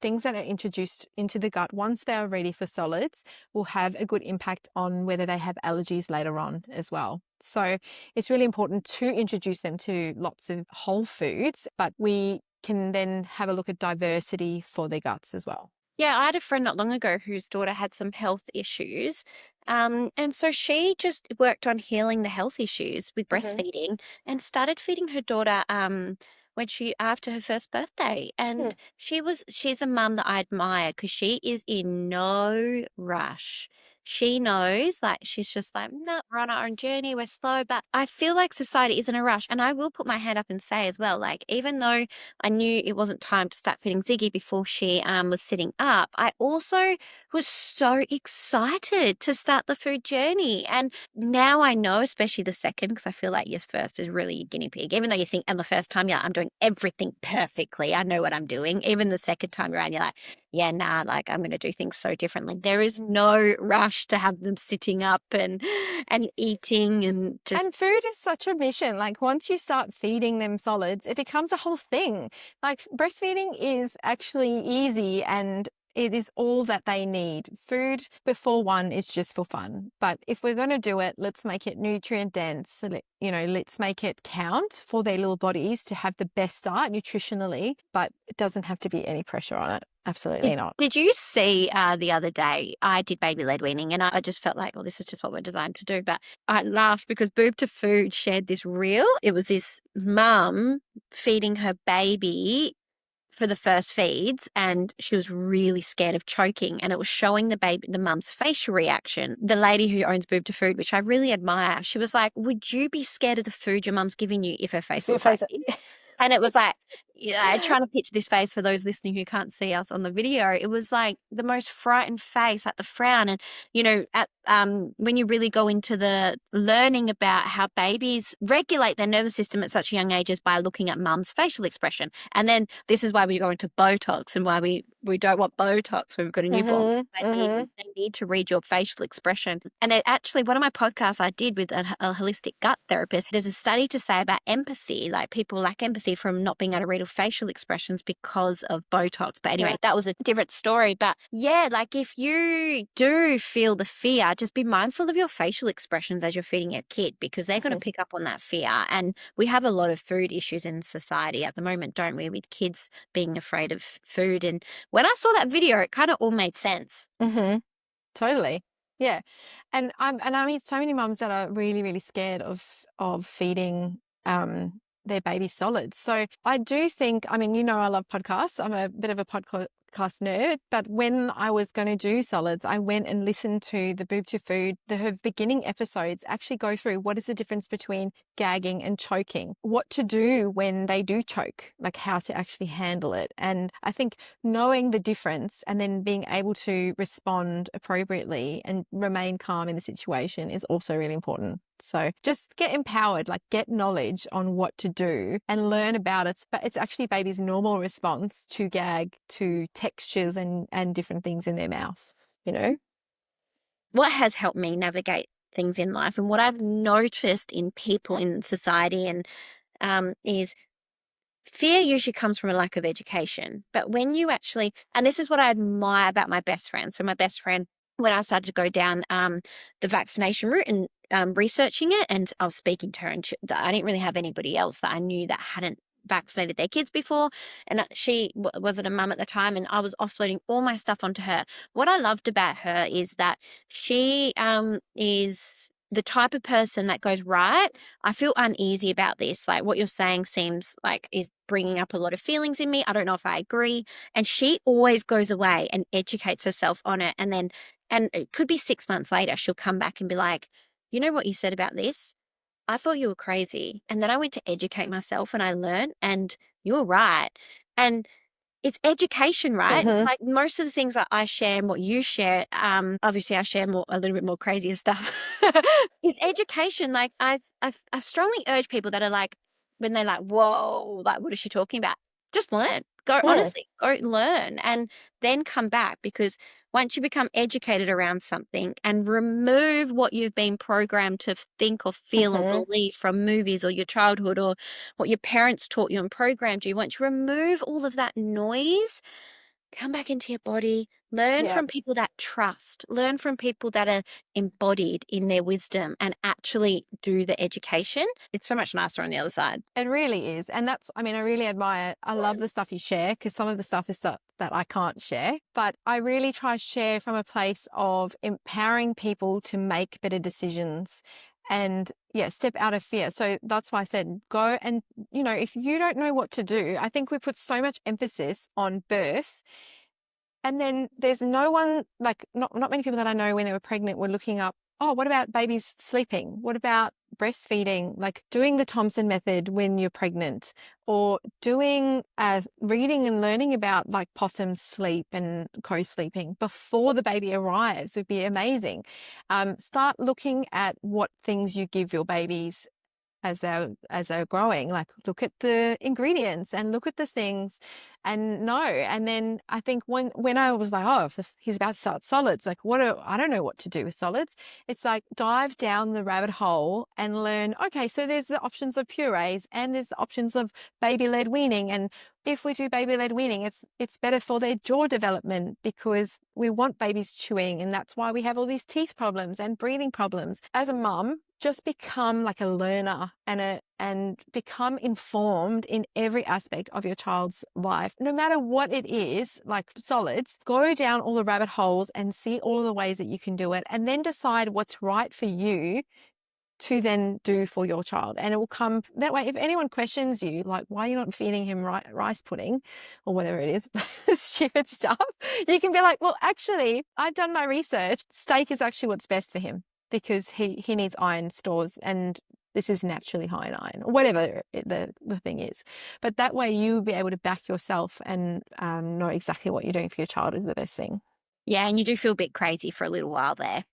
things that are introduced into the gut, once they are ready for solids, will have a good impact on whether they have allergies later on as well. So it's really important to introduce them to lots of whole foods, but we can then have a look at diversity for their guts as well. Yeah, I had a friend not long ago whose daughter had some health issues. And so she just worked on healing the health issues with breastfeeding and started feeding her daughter after her first birthday. And she's a mum that I admire because she is in no rush. She knows, like, she's just like, no, we're on our own journey, we're slow. But I feel like society is in a rush. And I will put my hand up and say as well, like, even though I knew it wasn't time to start feeding Ziggy before she was sitting up, I also was so excited to start the food journey. And now I know, especially the second, because I feel like your first is really your guinea pig. Even though you think, and the first time, yeah, I'm doing everything perfectly. I know what I'm doing. Even the second time around, you're like, yeah, nah, like I'm going to do things so differently. There is no rush to have them sitting up and eating and just. And food is such a mission. Like once you start feeding them solids, it becomes a whole thing. Like breastfeeding is actually easy and it is all that they need. Food before one is just for fun. But if we're going to do it, let's make it nutrient dense. Let's make it count for their little bodies to have the best start nutritionally, but it doesn't have to be any pressure on it. Absolutely not. Did you see the other day, I did baby-led weaning and I just felt like, well, this is just what we're designed to do. But I laughed because Boob to Food shared this reel. It was this mum feeding her baby for the first feeds, and she was really scared of choking, and it was showing the baby, the mum's facial reaction. The lady who owns Boob to Food, which I really admire, she was like, would you be scared of the food your mum's giving you if her face Your looked like face. this? And it was like, yeah, I try to picture this face for those listening who can't see us on the video. It was like the most frightened face, like the frown. And, at when you really go into the learning about how babies regulate their nervous system at such a young age is by looking at mum's facial expression. And then this is why we go into Botox and why we don't want Botox when we've got a newborn. Mhm. Mhm. They need to read your facial expression. And it actually, one of my podcasts I did with a holistic gut therapist, there's a study to say about empathy, like people lack empathy from not being able to read facial expressions because of Botox. But anyway, that was a different story. But yeah, like if you do feel the fear, just be mindful of your facial expressions as you're feeding your kid, because they're going to pick up on that fear. And we have a lot of food issues in society at the moment, don't we, with kids being afraid of food. And when I saw that video, it kind of all made sense. Mhm. Totally. Yeah. And I mean so many mums that are really, really scared of feeding their baby solids. So I do think, I mean, I love podcasts. I'm a bit of a podcast nerd, but when I was going to do solids, I went and listened to the Boob to Food. Her beginning episodes actually go through what is the difference between gagging and choking, what to do when they do choke, like how to actually handle it. And I think knowing the difference and then being able to respond appropriately and remain calm in the situation is also really important. So just get empowered, like get knowledge on what to do and learn about it. But it's actually baby's normal response to gag, to textures and different things in their mouth, What has helped me navigate things in life, and what I've noticed in people in society, and is fear usually comes from a lack of education. But when you actually, and this is what I admire about my best friend. So my best friend, when I started to go down the vaccination route and researching it, and I was speaking to her, and I didn't really have anybody else that I knew that hadn't vaccinated their kids before. And she wasn't a mum at the time, and I was offloading all my stuff onto her. What I loved about her is that she is the type of person that goes, right, I feel uneasy about this. Like what you're saying seems like is bringing up a lot of feelings in me. I don't know if I agree. And she always goes away and educates herself on it. And it could be 6 months later, she'll come back and be like, you know what you said about this? I thought you were crazy. And then I went to educate myself and I learned, and you were right. And it's education, right? Mhm. Like most of the things that I share and what you share, obviously I share a little bit more crazier stuff. It's education. Like I strongly urge people that are like, when they're like, whoa, like what is she talking about? Just learn. Go, Mm. honestly, go learn and then come back, because once you become educated around something and remove what you've been programmed to think or feel or Mhm. believe from movies or your childhood or what your parents taught you and programmed you, once you remove all of that noise, come back into your body, learn Yeah. from people that trust, learn from people that are embodied in their wisdom and actually do the education. It's so much nicer on the other side. It really is. And I mean, I really admire, I love the stuff you share because some of the stuff is stuff that I can't share, but I really try to share from a place of empowering people to make better decisions and yeah, step out of fear. So that's why I said, go and, if you don't know what to do, I think we put so much emphasis on birth. And then there's no one, like not many people that I know when they were pregnant were looking up, oh, what about babies sleeping? What about breastfeeding? Like doing the Thompson method when you're pregnant, or doing reading and learning about like possum sleep and co-sleeping before the baby arrives would be amazing. Start looking at what things you give your babies as they're growing, like look at the ingredients and look at the things and know. And then I think when I was like, oh, if he's about to start solids, like I don't know what to do with solids. It's like dive down the rabbit hole and learn, okay, so there's the options of purees and there's the options of baby-led weaning. And if we do baby-led weaning, it's better for their jaw development because we want babies chewing, and that's why we have all these teeth problems and breathing problems. As a mum, just become like a learner and become informed in every aspect of your child's life. No matter what it is, like solids, go down all the rabbit holes and see all of the ways that you can do it, and then decide what's right for you to then do for your child. And it will come that way. If anyone questions you, like, why are you not feeding him rice pudding or whatever it is, stupid stuff, you can be like, well, actually, I've done my research. Steak is actually what's best for him because he needs iron stores, and this is naturally high in iron, or whatever the thing is. But that way you'll be able to back yourself and know exactly what you're doing for your child is the best thing. Yeah, and you do feel a bit crazy for a little while there.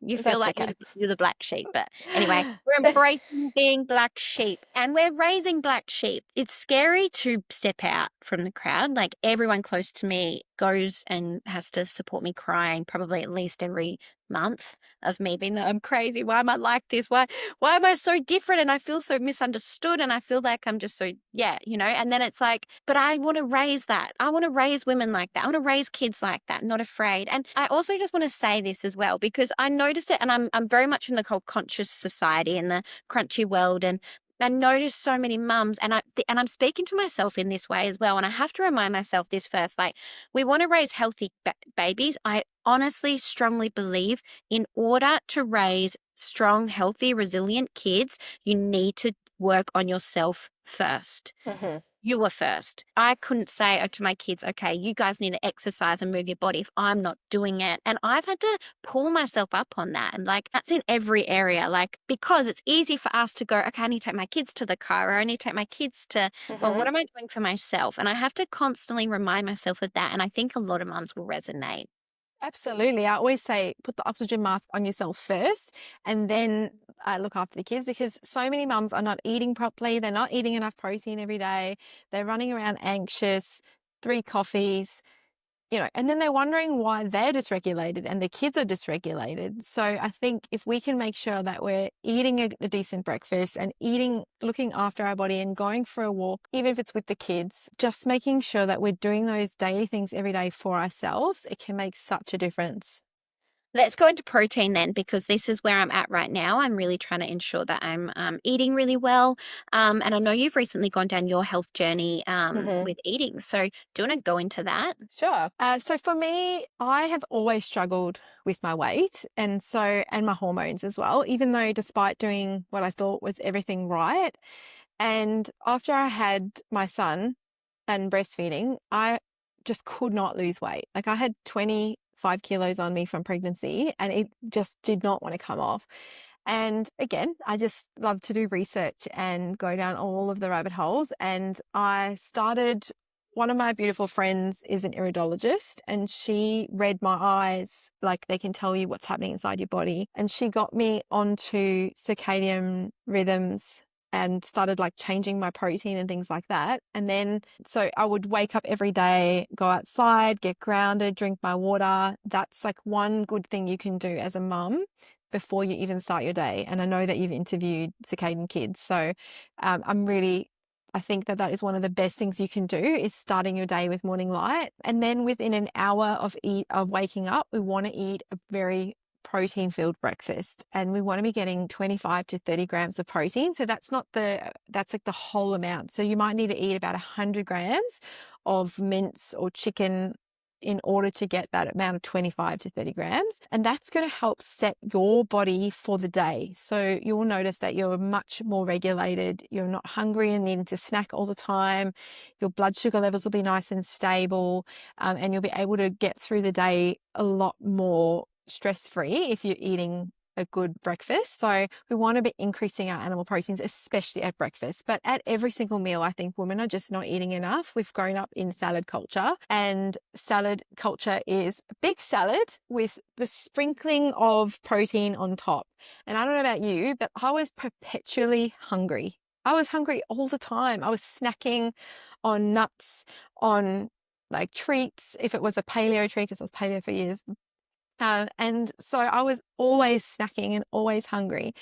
You feel That's like okay. you're the black sheep. But anyway, we're embracing being black sheep and we're raising black sheep. It's scary to step out from the crowd. Like everyone close to me goes and has to support me crying probably at least every month of me being, I'm crazy. Why am I like this? Why am I so different? And I feel so misunderstood. And I feel like I'm just so, yeah, and then it's like, but I want to raise that. I want to raise women like that. I want to raise kids like that, not afraid. And I also just want to say this as well, because I noticed it and I'm very much in the whole conscious society and the crunchy world. And I notice so many mums, and I'm speaking to myself in this way as well. And I have to remind myself this first, like we want to raise healthy babies. I honestly strongly believe in order to raise strong, healthy, resilient kids, you need to work on yourself first. Mhm. You were first. I couldn't say to my kids, okay, you guys need to exercise and move your body if I'm not doing it. And I've had to pull myself up on that. And like, that's in every area. Like, because it's easy for us to go, okay, I need to take my kids to the car, or I need to take my kids to, well, what Mhm. am I doing for myself? And I have to constantly remind myself of that. And I think a lot of mums will resonate. Absolutely. I always say put the oxygen mask on yourself first and then look after the kids, because so many mums are not eating properly. They're not eating enough protein every day. They're running around anxious, 3 coffees, and then they're wondering why they're dysregulated and their kids are dysregulated. So I think if we can make sure that we're eating a decent breakfast and looking after our body and going for a walk, even if it's with the kids, just making sure that we're doing those daily things every day for ourselves, it can make such a difference. Let's go into protein then, because this is where I'm at right now. I'm really trying to ensure that I'm eating really well. And I know you've recently gone down your health journey with eating. So do you want to go into that? Sure. So for me, I have always struggled with my weight and my hormones as well, even though despite doing what I thought was everything right. And after I had my son and breastfeeding, I just could not lose weight. Like I had 25 kilos on me from pregnancy and it just did not want to come off. And again, I just love to do research and go down all of the rabbit holes. And I started, one of my beautiful friends is an iridologist and she read my eyes, like they can tell you what's happening inside your body. And she got me onto circadian rhythms and started like changing my protein and things like that. And then, so I would wake up every day, go outside, get grounded, drink my water. That's like one good thing you can do as a mum before you even start your day. And I know that you've interviewed circadian kids. So I think that is one of the best things you can do is starting your day with morning light. And then within an hour of waking up, we want to eat a very protein filled breakfast and we want to be getting 25 to 30 grams of protein. So that's like the whole amount. So you might need to eat about 100 grams of mince or chicken in order to get that amount of 25 to 30 grams. And that's going to help set your body for the day. So you'll notice that you're much more regulated. You're not hungry and needing to snack all the time. Your blood sugar levels will be nice and stable, and you'll be able to get through the day a lot more stress-free if you're eating a good breakfast. So we want to be increasing our animal proteins, especially at breakfast. But at every single meal, I think women are just not eating enough. We've grown up in salad culture, and salad culture is a big salad with the sprinkling of protein on top. And I don't know about you, but I was perpetually hungry. I was hungry all the time. I was snacking on nuts, on like treats, if it was a paleo treat, because I was paleo for years, and so I was always snacking and always hungry.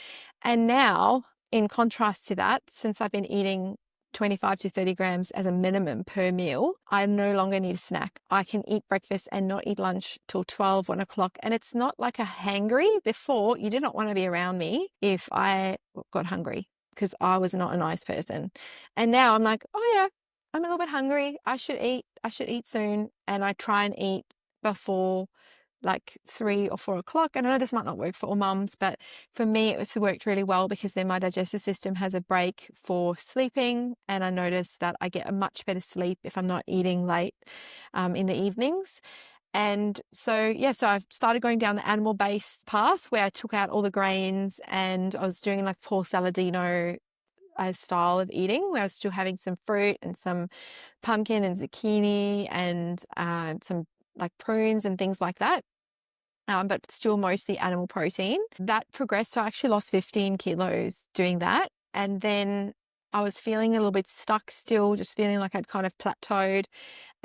And now, in contrast to that, since I've been eating 25 to 30 grams as a minimum per meal, I no longer need a snack. I can eat breakfast and not eat lunch till 12, 1 o'clock. And it's not like a hangry. Before, you did not want to be around me if I got hungry because I was not a nice person. And now I'm like, oh yeah, I'm a little bit hungry. I should eat. I should eat soon. And I try and eat before like 3 or 4 o'clock. And I know this might not work for all mums, but for me, it's worked really well because then my digestive system has a break for sleeping. And I notice that I get a much better sleep if I'm not eating late in the evenings. And so, yeah, so I've started going down the animal-based path where I took out all the grains and I was doing like Paul Saladino style of eating where I was still having some fruit and some pumpkin and zucchini and some like prunes and things like that. But still mostly animal protein. That progressed. So I actually lost 15 kilos doing that. And then I was feeling a little bit stuck still, just feeling like I'd kind of plateaued.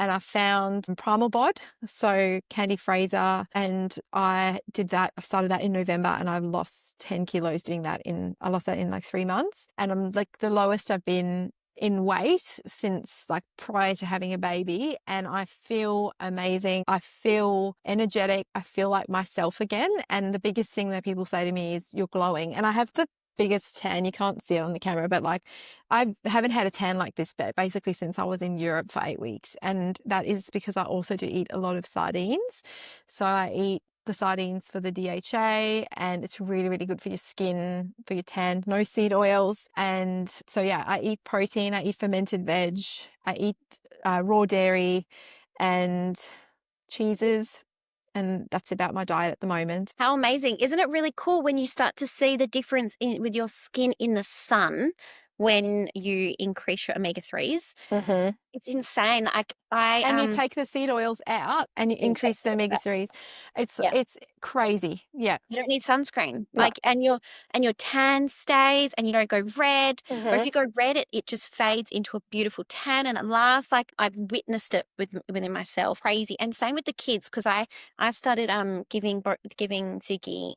And I found Primal Bod, so Candy Fraser, and I did that. I started that in November and I lost 10 kilos doing that I lost that in like 3 months. And I'm like the lowest I've been in weight since like prior to having a baby, and I feel amazing. I feel energetic. I feel like myself again. And the biggest thing that people say to me is you're glowing. And I have the biggest tan. You can't see it on the camera, but like I haven't had a tan like this, but basically since I was in Europe for 8 weeks. And that is because I also do eat a lot of sardines. So I eat the sardines for the DHA, and it's really, really good for your skin, for your tan, no seed oils. And so, yeah, I eat protein, I eat fermented veg, I eat raw dairy and cheeses. And that's about my diet at the moment. How amazing. Isn't it really cool when you start to see the difference with your skin in the sun when you increase your omega-3s? Mm-hmm. It's insane. And you take the seed oils out and you and take increase the that. omega-3s. Yeah. It's crazy. Yeah. You don't need sunscreen. No. And your tan stays and you don't go red. Or if Mm-hmm. you go red, it just fades into a beautiful tan and it lasts. Like I've witnessed it within myself. Crazy. And same with the kids, because I started giving Ziggy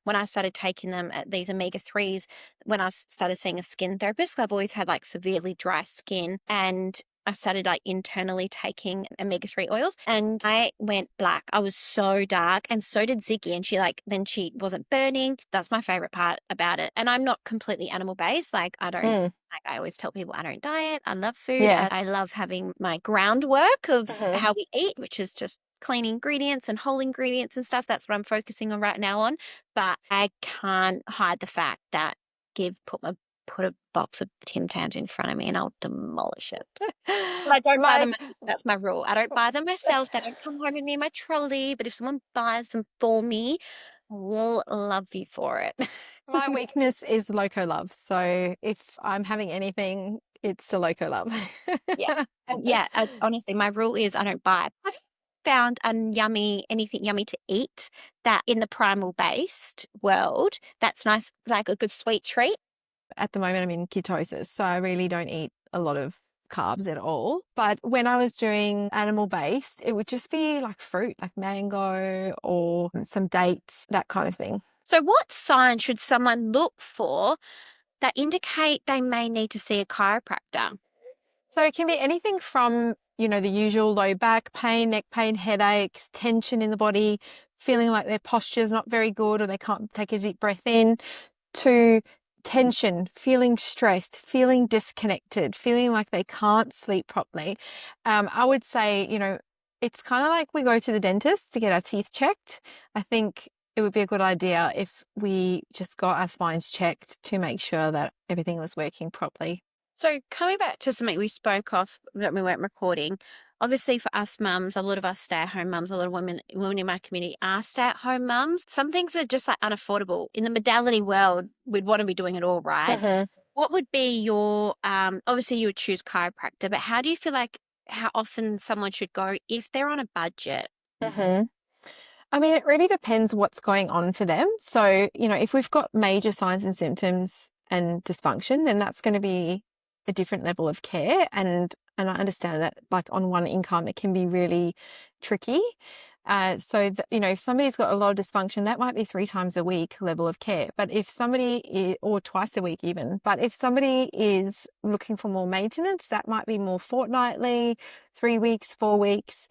when I started taking them at these omega-3s, when I started seeing a skin therapist. I've always had like severely dry skin, and I started like internally taking omega-3 oils and I went black. I was so dark, and so did Ziggy. And then she wasn't burning. That's my favorite part about it. And I'm not completely animal based. Like Mm. like I always tell people I don't diet. I love food. Yeah. I love having my groundwork of Mm-hmm. how we eat, which is just clean ingredients and whole ingredients and stuff. That's what I'm focusing on right now on. But I can't hide the fact that put a box of Tim Tams in front of me and I'll demolish it. But I don't buy My them myself. That's my rule. I don't buy them myself. They don't come home with me in my trolley. But if someone buys them for me, I will love you for it. my weakness is loco love. So if I'm having anything, it's a loco love. Yeah. Yeah. Honestly, my rule is I don't buy. Have you found anything yummy to eat that in the primal based world that's nice, like a good sweet treat? At the moment, I'm in ketosis, so I really don't eat a lot of carbs at all. But when I was doing animal based, it would just be like fruit, like mango or some dates, that kind of thing. So, what signs should someone look for that indicate they may need to see a chiropractor? So it can be anything from, the usual low back pain, neck pain, headaches, tension in the body, feeling like their posture's not very good or they can't take a deep breath in, to tension, feeling stressed, feeling disconnected, feeling like they can't sleep properly. I would say, it's kind of like we go to the dentist to get our teeth checked. I think it would be a good idea if we just got our spines checked to make sure that everything was working properly. So coming back to something we spoke of that we weren't recording, obviously for us mums, a lot of us stay-at-home mums, a lot of women in my community are stay-at-home mums. Some things are just like unaffordable. In the modality world, we'd want to be doing it all, right? Mhm. What would be your obviously you would choose chiropractor, but how do you feel like how often someone should go if they're on a budget? Mhm. I mean, it really depends what's going on for them. So, if we've got major signs and symptoms and dysfunction, then that's going to be a different level of care. And I understand that, like on one income, it can be really tricky. If somebody's got a lot of dysfunction, that might be 3 times a week level of care. But if or twice a week even, but if somebody is looking for more maintenance, that might be more fortnightly, 3 weeks, 4 weeks.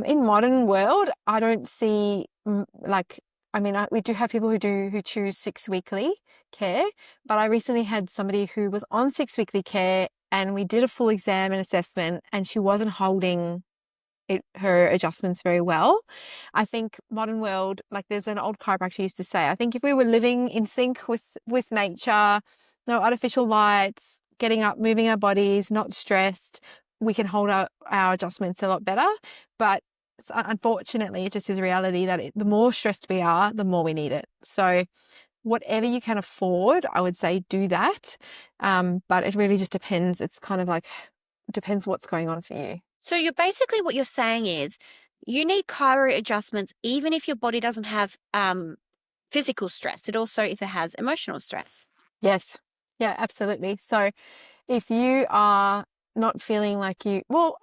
In modern world, I don't see we do have people who choose 6 weekly care, but I recently had somebody who was on 6 weekly care and we did a full exam and assessment and she wasn't holding her adjustments very well. I think modern world, like there's an old chiropractor used to say, I think if we were living in sync with nature, no artificial lights, getting up, moving our bodies, not stressed, we can hold our adjustments a lot better. But unfortunately, it just is a reality that the more stressed we are, the more we need it. So whatever you can afford, I would say do that. But it really just depends. It's kind of like, depends what's going on for you. So you're basically what you're saying is you need chiro adjustments even if your body doesn't have physical stress. It also if it has emotional stress. Yes. Yeah, absolutely. So if you are not feeling like well,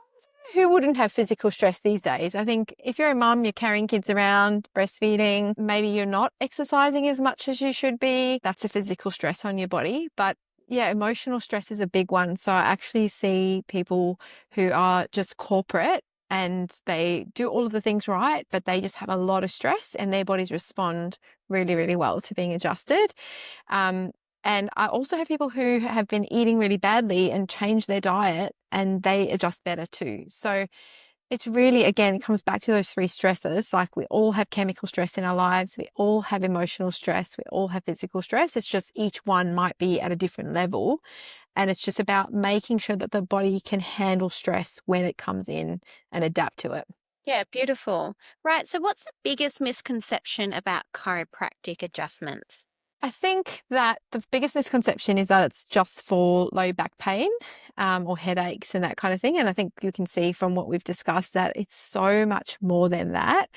who wouldn't have physical stress these days? I think if you're a mum, you're carrying kids around, breastfeeding, maybe you're not exercising as much as you should be. That's a physical stress on your body. But yeah, emotional stress is a big one. So I actually see people who are just corporate and they do all of the things right, but they just have a lot of stress and their bodies respond really, really well to being adjusted. Um, and I also have people who have been eating really badly and change their diet and they adjust better too. So it's really, again, it comes back to those three stresses. Like we all have chemical stress in our lives. We all have emotional stress. We all have physical stress. It's just each one might be at a different level. And it's just about making sure that the body can handle stress when it comes in and adapt to it. Yeah, beautiful. Right. So what's the biggest misconception about chiropractic adjustments? I think that the biggest misconception is that it's just for low back pain, or headaches and that kind of thing. And I think you can see from what we've discussed that it's so much more than that.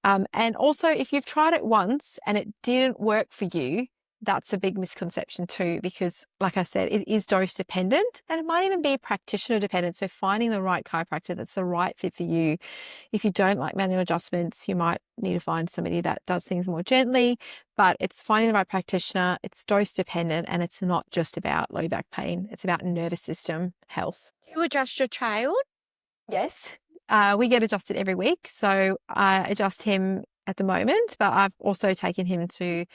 And also, if you've tried it once and it didn't work for you, that's a big misconception too, because like I said, it is dose dependent and it might even be practitioner dependent. So finding the right chiropractor that's the right fit for you. If you don't like manual adjustments, you might need to find somebody that does things more gently, but it's finding the right practitioner. It's dose dependent and it's not just about low back pain. It's about nervous system health. Do you adjust your child? Yes. We get adjusted every week. So I adjust him at the moment, but I've also taken him to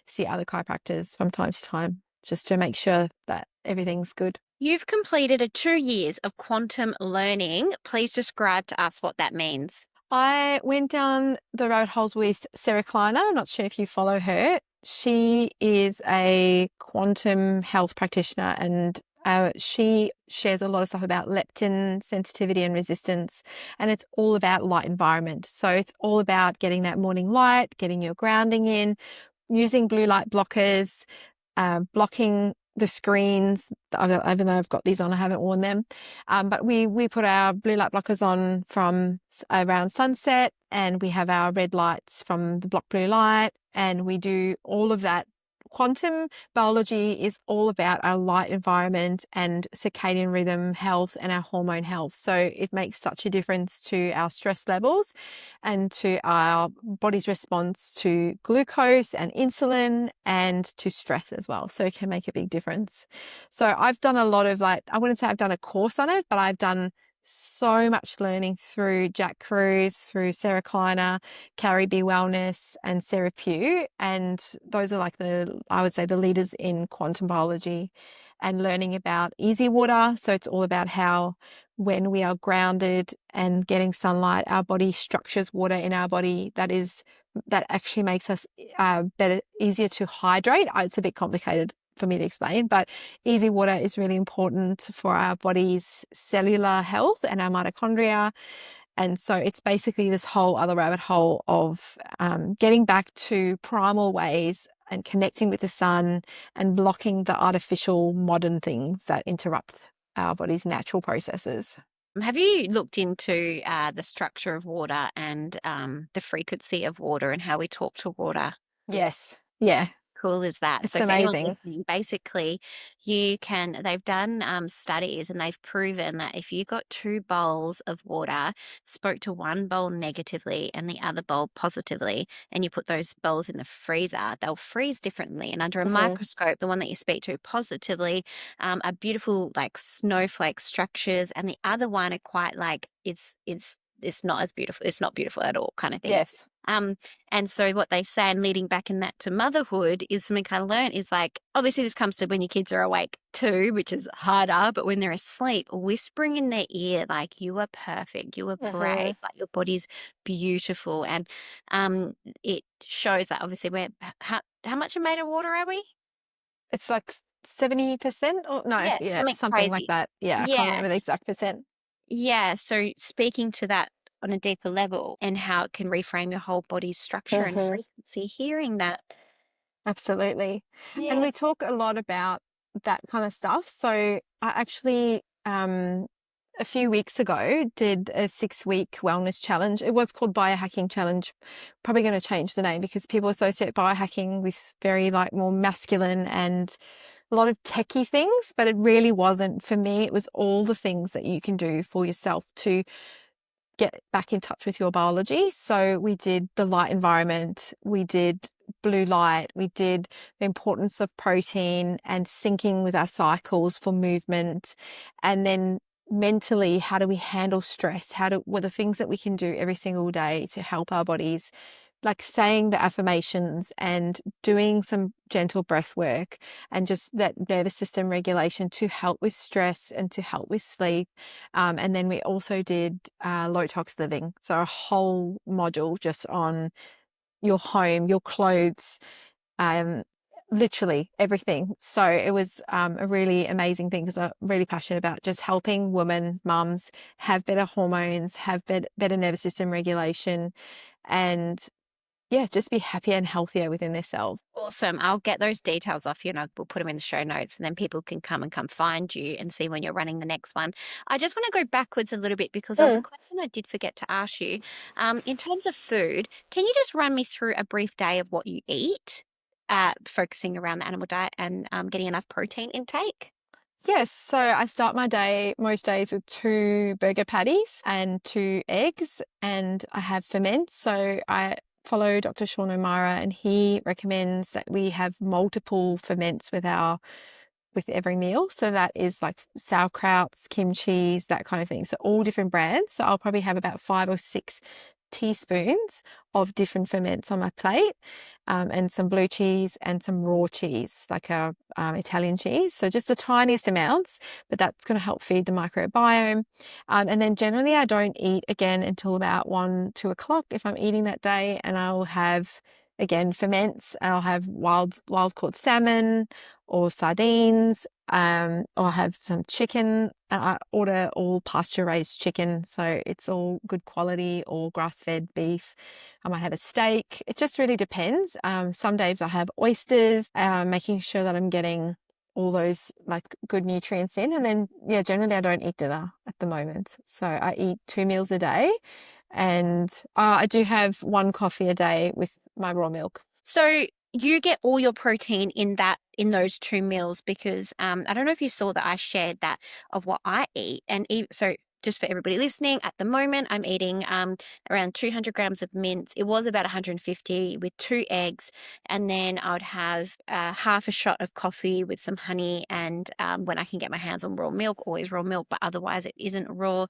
see other chiropractors from time to time just to make sure that everything's good. You've completed 2 years of quantum learning. Please describe to us what that means. I went down the road holes with Sarah Kleiner. I'm not sure if you follow her. She is a quantum health practitioner and she shares a lot of stuff about leptin sensitivity and resistance. And it's all about light environment. So it's all about getting that morning light, getting your grounding in, using blue light blockers, blocking the screens. Even though I've got these on, I haven't worn them. But we put our blue light blockers on from around sunset, and we have our red lights from the block blue light, and we do all of that. Quantum biology is all about our light environment and circadian rhythm health and our hormone health. So it makes such a difference to our stress levels and to our body's response to glucose and insulin and to stress as well. So it can make a big difference. So I've done a lot of I wouldn't say I've done a course on it, but I've done so much learning through Jack Cruz, through Sarah Kleiner, Carrie B Wellness, and Sarah Pugh. And those are I would say the leaders in quantum biology and learning about easy water. So it's all about how when we are grounded and getting sunlight, our body structures water in our body that actually makes us better, easier to hydrate. It's a bit complicated for me to explain, but easy water is really important for our body's cellular health and our mitochondria. And so it's basically this whole other rabbit hole of getting back to primal ways and connecting with the sun and blocking the artificial modern things that interrupt our body's natural processes. Have you looked into the structure of water and the frequency of water and how we talk to water? Yes. Yeah. Cool is that? It's So for anyone amazing. listening, basically they've done studies and they've proven that if you got two bowls of water, spoke to one bowl negatively and the other bowl positively, and you put those bowls in the freezer, they'll freeze differently. And under a Hmm. microscope, the one that you speak to positively are beautiful like snowflake structures, and the other one are quite like it's not as beautiful. It's not beautiful at all, kind of thing. Yes. Um, and so what they say, and leading back in that to motherhood, is something I learned is like, obviously this comes to when your kids are awake too, which is harder, but when they're asleep, whispering in their ear, like, you are perfect, you are Hmm. brave, like your body's beautiful. And um, it shows that obviously how much are made of water are we? It's like 70% or no, Yeah, yeah, something something like crazy. that. Yeah, I can't Yeah. remember the exact percent. Yeah. So speaking to that on a deeper level and how it can reframe your whole body's structure and Hmm. frequency, hearing that. Absolutely. And Yeah. we talk a lot about that kind of stuff. So I actually, a few weeks ago, did a 6-week wellness challenge. It was called Biohacking Challenge. Probably going to change the name because people associate biohacking with very like more masculine and a lot of techie things, but it really wasn't. For me, it was all the things that you can do for yourself to get back in touch with your biology. So we did the light environment, we did blue light, we did the importance of protein and syncing with our cycles for movement. And then mentally, how do we handle stress? What are the things that we can do every single day to help our bodies, like saying the affirmations and doing some gentle breath work and just that nervous system regulation to help with stress and to help with sleep. And then we also did low tox living. So a whole module just on your home, your clothes, um, literally everything. So it was a really amazing thing because I'm really passionate about just helping women, mums have better hormones, have better nervous system regulation, and yeah, just be happier and healthier within themselves. Awesome. I'll get those details off you and we'll put them in the show notes and then people can come find you and see when you're running the next one. I just want to go backwards a little bit because there was a Mm. question I did forget to ask you. In terms of food, can you just run me through a brief day of what you eat, focusing around the animal diet and getting enough protein intake? Yes, so I start my day most days with 2 burger patties and 2 eggs, and I have ferments. So I follow Dr. Sean O'Mara, and he recommends that we have multiple ferments with every meal. So that is like sauerkrauts, kimchi, that kind of thing. So all different brands. So I'll probably have about 5 or 6 teaspoons of different ferments on my plate, and some blue cheese and some raw cheese, like a Italian cheese. So just the tiniest amounts, but that's going to help feed the microbiome. And then generally I don't eat again until about 1, 2 o'clock if I'm eating that day, and I'll have again ferments. I'll have wild caught salmon or sardines, or have some chicken. And I order all pasture raised chicken, so it's all good quality, or grass fed beef. I might have a steak. It just really depends. Some days I have oysters, making sure that I'm getting all those like good nutrients in. And then, yeah, generally I don't eat dinner at the moment. So I eat 2 meals a day, and I do have 1 coffee a day with my raw milk. So you get all your protein in those 2 meals because I don't know if you saw that I shared that of what I eat so just for everybody listening, at the moment I'm eating around 200 grams of mince. It was about 150 with 2 eggs, and then I would have half a shot of coffee with some honey, and when I can get my hands on raw milk, always raw milk, but otherwise it isn't raw.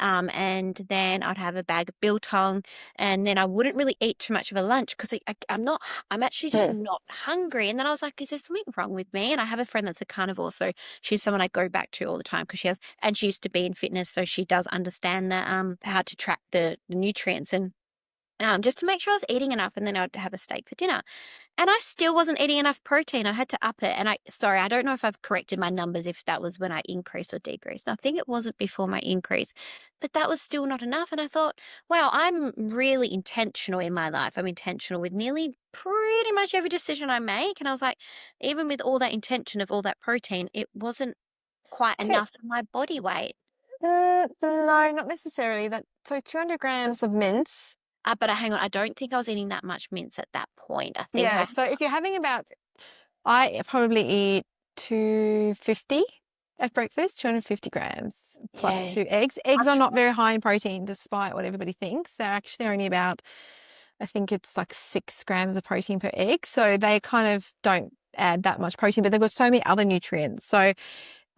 And then I'd have a bag of biltong, and then I wouldn't really eat too much of a lunch because I'm actually just Hmm. not hungry. And then I was like, is there something wrong with me? And I have a friend that's a carnivore. So she's someone I go back to all the time because and she used to be in fitness. So she does understand how to track the nutrients and just to make sure I was eating enough. And then I'd have a steak for dinner. And I still wasn't eating enough protein. I had to up it. And sorry, I don't know if I've corrected my numbers, if that was when I increased or decreased. I think it wasn't before my increase, but that was still not enough. And I thought, wow, I'm really intentional in my life. I'm intentional with nearly pretty much every decision I make. And I was like, even with all that intention of all that protein, it wasn't quite Two, enough for my body weight. no, not necessarily. So 200 grams of mince. But hang on, I don't think I was eating that much mince at that point. I think Yeah, I, so if you're having I probably eat 250 at breakfast, 250 grams plus yeah, 2 eggs. Eggs I've are not tried. very high in protein, despite what everybody thinks. They're actually only about, I think it's like 6 grams of protein per egg. So they kind of don't add that much protein, but they've got so many other nutrients. So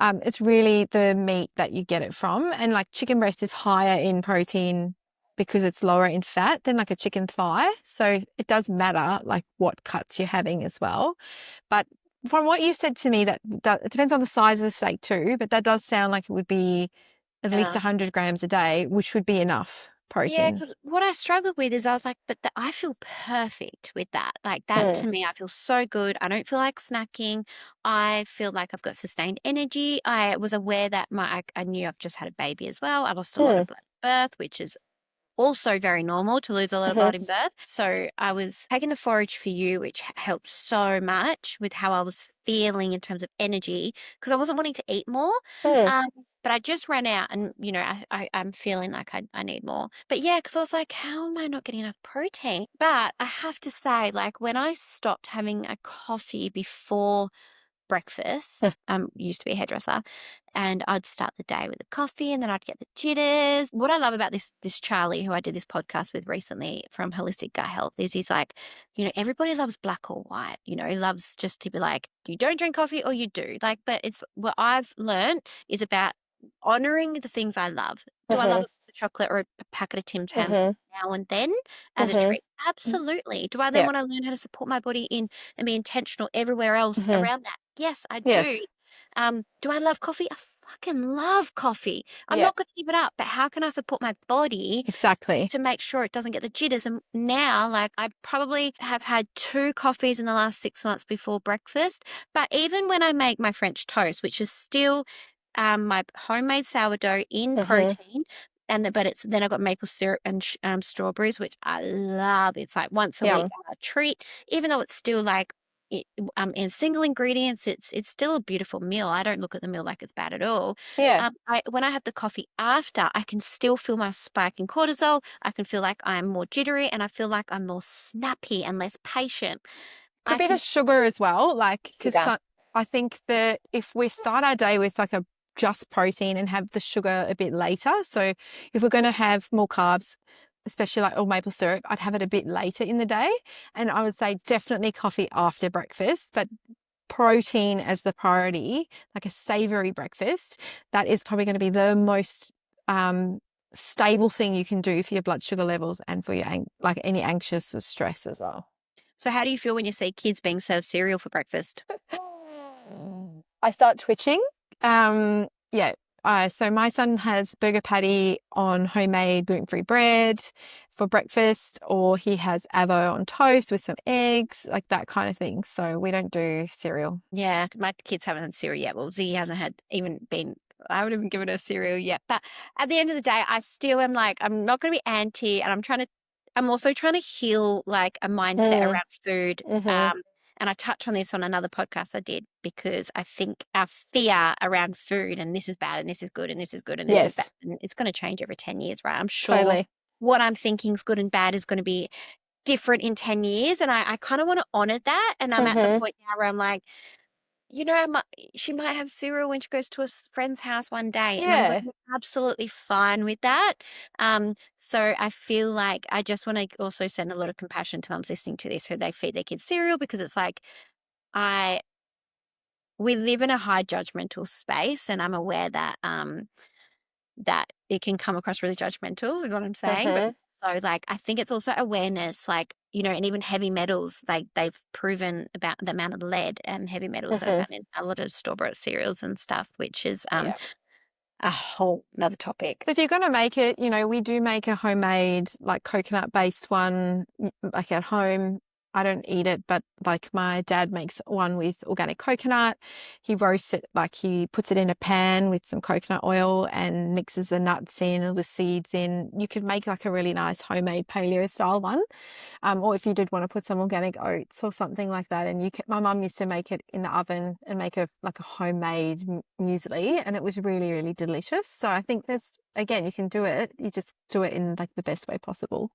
it's really the meat that you get it from. And like chicken breast is higher in protein because it's lower in fat than like a chicken thigh. So it does matter like what cuts you're having as well. But from what you said to me, it depends on the size of the steak too, but that does sound like it would be at least Yeah. 100 grams a day, which would be enough Yeah, protein. because what I struggled with is I was like, but I feel perfect with that. Like that Mm, to me, I feel so good. I don't feel like snacking. I feel like I've got sustained energy. I was aware that I knew I've just had a baby as well. I lost a lot mm, of blood at birth, which is also very normal to lose a lot of mhm, blood in birth. So I was taking the forage for you, which helped so much with how I was feeling in terms of energy because I wasn't wanting to eat more. mm, Um, but I just ran out and, I'm feeling like I need more. But yeah, because I was like, how am I not getting enough protein? But I have to say, like, when I stopped having a coffee before breakfast. Used to be a hairdresser, and I'd start the day with a coffee, and then I'd get the jitters. What I love about this Charlie, who I did this podcast with recently from Holistic Gut Health, is he's like, everybody loves black or white. He loves just to be like, you don't drink coffee or you do. Like, but it's what I've learned is about honoring the things I love. Do I love mhm, a chocolate or a packet of Tim Tams mhm, now and then as a mhm. treat? Absolutely. Do I then Yeah. want to learn how to support my body in and be intentional everywhere else Mhm. around that? Yes, I do. Yes. Do I love coffee? I fucking love coffee. I'm Yeah. not going to give it up, but how can I support my body Exactly. to make sure it doesn't get the jitters? And now, like, I probably have had 2 coffees in the last 6 months before breakfast. But even when I make my French toast, which is still my homemade sourdough in Mhm. protein, but it's then I've got maple syrup and strawberries, which I love. It's like once a week Yum. a treat, even though it's still like it, in single ingredients, it's still a beautiful meal. I don't look at the meal like it's bad at all. Yeah. When I have the coffee after, I can still feel my spike in cortisol. I can feel like I'm more jittery, and I feel like I'm more snappy and less patient. Could I be the can sugar as well. Like, because sugar. I think that if we start our day with like a just protein and have the sugar a bit later, so if we're going to have more carbs, especially like or maple syrup, I'd have it a bit later in the day. And I would say definitely coffee after breakfast, but protein as the priority, like a savory breakfast, that is probably going to be the most um, stable thing you can do for your blood sugar levels and for your like any anxious or stress as well. So how do you feel when you see kids being served cereal for breakfast? I start twitching. Yeah. So my son has burger patty on homemade gluten-free bread for breakfast, or he has avo on toast with some eggs, like that kind of thing. So we don't do cereal. Yeah, my kids haven't had cereal yet. Well, Z hasn't had even been. I haven't even given her cereal yet. But at the end of the day, I still am like, I'm not going to be anti, and I'm also trying to heal like a mindset Mm, around food. mm-hmm. And I touch on this on another podcast I did because I think our fear around food and this is bad and this is good and this is good and this is bad, Yes, and it's going to change every 10 years, right? I'm sure totally. what I'm thinking is good and bad is going to be different in 10 years. And I kind of want to honor that. And I'm at the Mm-hmm. point now where I'm like, she might have cereal when she goes to a friend's house one day, and I'm going Yeah. to be absolutely fine with that. So I feel like I just want to also send a lot of compassion to moms listening to this who they feed their kids cereal because it's like I we live in a high judgmental space, and I'm aware that it can come across really judgmental is what I'm saying. But Mm-hmm. so like I think it's also awareness, like, and even heavy metals, like they've proven about the amount of lead and heavy metals that are Mm-hmm. found in a lot of store-bought cereals and stuff, which is Yeah. a whole another topic. So if you're going to make it, we do make a homemade, like coconut based one, like at home. I don't eat it, but like my dad makes one with organic coconut. He roasts it, like he puts it in a pan with some coconut oil and mixes the nuts in or the seeds in. You could make like a really nice homemade paleo style one. Or if you did want to put some organic oats or something like that. And my mum used to make it in the oven and make like a homemade muesli, and it was really, really delicious. So I think again, you can do it. You just do it in like the best way possible.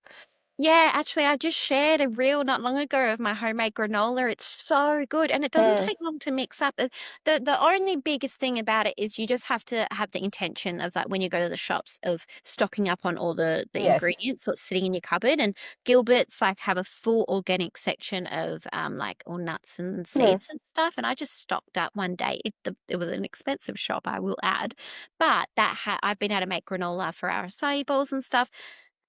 Yeah, actually, I just shared a reel not long ago of my homemade granola. It's so good, and it doesn't Mm, take long to mix up. The only biggest thing about it is you just have to have the intention of like when you go to the shops of stocking up on all the yes. ingredients so it's sitting in your cupboard. And Gilbert's like have a full organic section of like all nuts and Mm, seeds and stuff. And I just stocked up one day. It was an expensive shop, I will add, but I've been able to make granola for our acai bowls and stuff.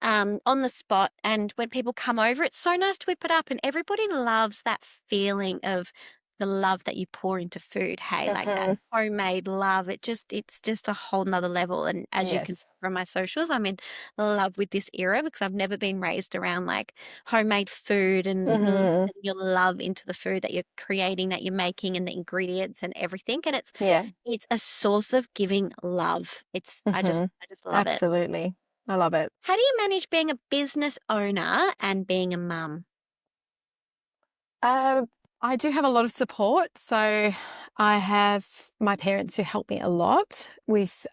on the spot. And when people come over, it's so nice to whip it up. And everybody loves that feeling of the love that you pour into food. Hey, like that Hmm. homemade love. It's just a whole nother level. And as you can see Yes. from my socials, I'm in love with this era because I've never been raised around like homemade food and Hmm. putting your love into the food that you're creating, that you're making, and the ingredients and everything. And Yeah. it's a source of giving love. Hmm. I just love it. Absolutely. I love it. How do you manage being a business owner and being a mum? Uh, I do have a lot of support. So I have my parents who help me a lot with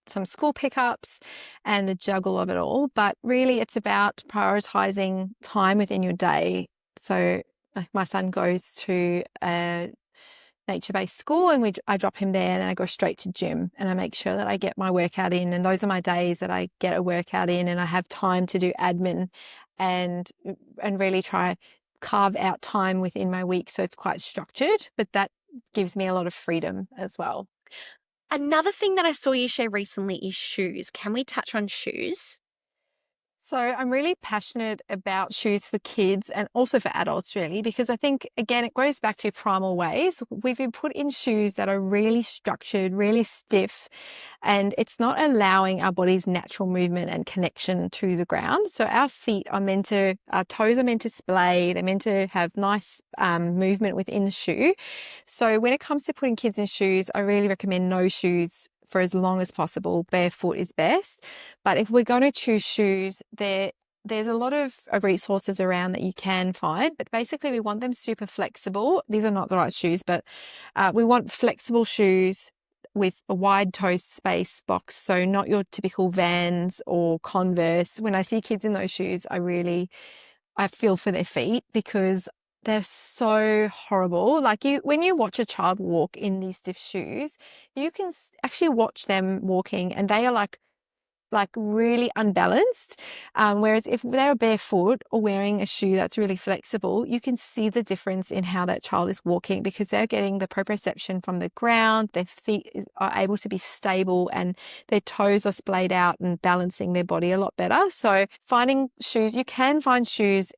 some school pickups and the juggle of it all. But really, it's about prioritizing time within your day. So my son goes to a nature-based school and I drop him there and then I go straight to gym and I make sure that I get my workout in, and those are my days that I get a workout in and I have time to do admin and really try carve out time within my week so it's quite structured, but that gives me a lot of freedom as well. Another thing that I saw you share recently is shoes. Can we touch on shoes? So I'm really passionate about shoes for kids and also for adults, really, because I think, again, it goes back to primal ways. We've been put in shoes that are really structured, really stiff, and it's not allowing our body's natural movement and connection to the ground. So our toes are meant to splay, they're meant to have nice movement within the shoe. So when it comes to putting kids in shoes, I really recommend no shoes for as long as possible. Barefoot is best. But if we're going to choose shoes, there's a lot of resources around that you can find, but basically we want them super flexible. These are not the right shoes, but we want flexible shoes with a wide toe space box. So not your typical Vans or Converse. When I see kids in those shoes, I feel for their feet because they're so horrible. Like when you watch a child walk in these stiff shoes, you can actually watch them walking and they are like really unbalanced. Whereas if they're barefoot or wearing a shoe that's really flexible, you can see the difference in how that child is walking because they're getting the proprioception from the ground. Their feet are able to be stable and their toes are splayed out and balancing their body a lot better. So finding shoes, you can find shoes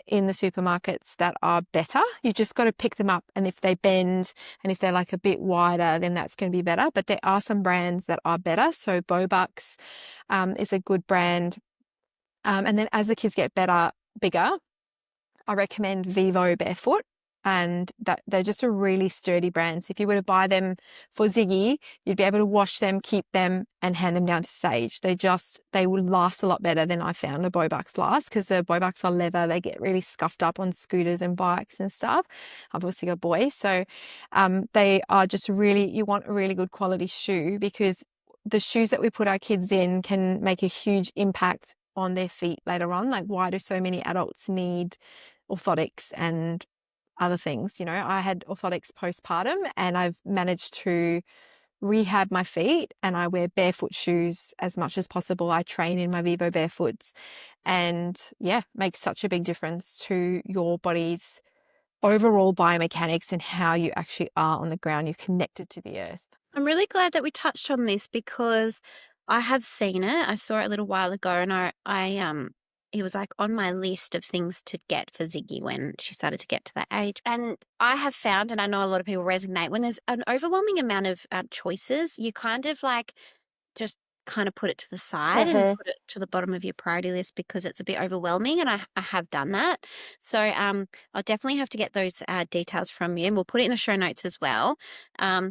in the supermarkets that are better. You just got to pick them up. And if they bend and if they're like a bit wider, then that's going to be better. But there are some brands that are better. So Bobucks is a good brand. And then as the kids get bigger, I recommend Vivo Barefoot. And that they're just a really sturdy brand. So if you were to buy them for Ziggy, you'd be able to wash them, keep them, and hand them down to Sage. They will last a lot better than I found the Bobucks last because the Bobucks are leather. They get really scuffed up on scooters and bikes and stuff. I've obviously got a boy, so they are just really. You want a really good quality shoe because the shoes that we put our kids in can make a huge impact on their feet later on. Like, why do so many adults need orthotics and other things? You know, I had orthotics postpartum and I've managed to rehab my feet and I wear barefoot shoes as much as possible. I train in my Vivo barefoots and yeah, makes such a big difference to your body's overall biomechanics and how you actually are on the ground. You're connected to the earth. I'm really glad that we touched on this because I have seen it. I saw it a little while ago and it was like on my list of things to get for Ziggy when she started to get to that age. And I have found, and I know a lot of people resonate, when there's an overwhelming amount of choices, you kind of like just kind of put it to the side and Mm-hmm. put it to the bottom of your priority list because it's a bit overwhelming. And I have done that. So I'll definitely have to get those details from you and we'll put it in the show notes as well.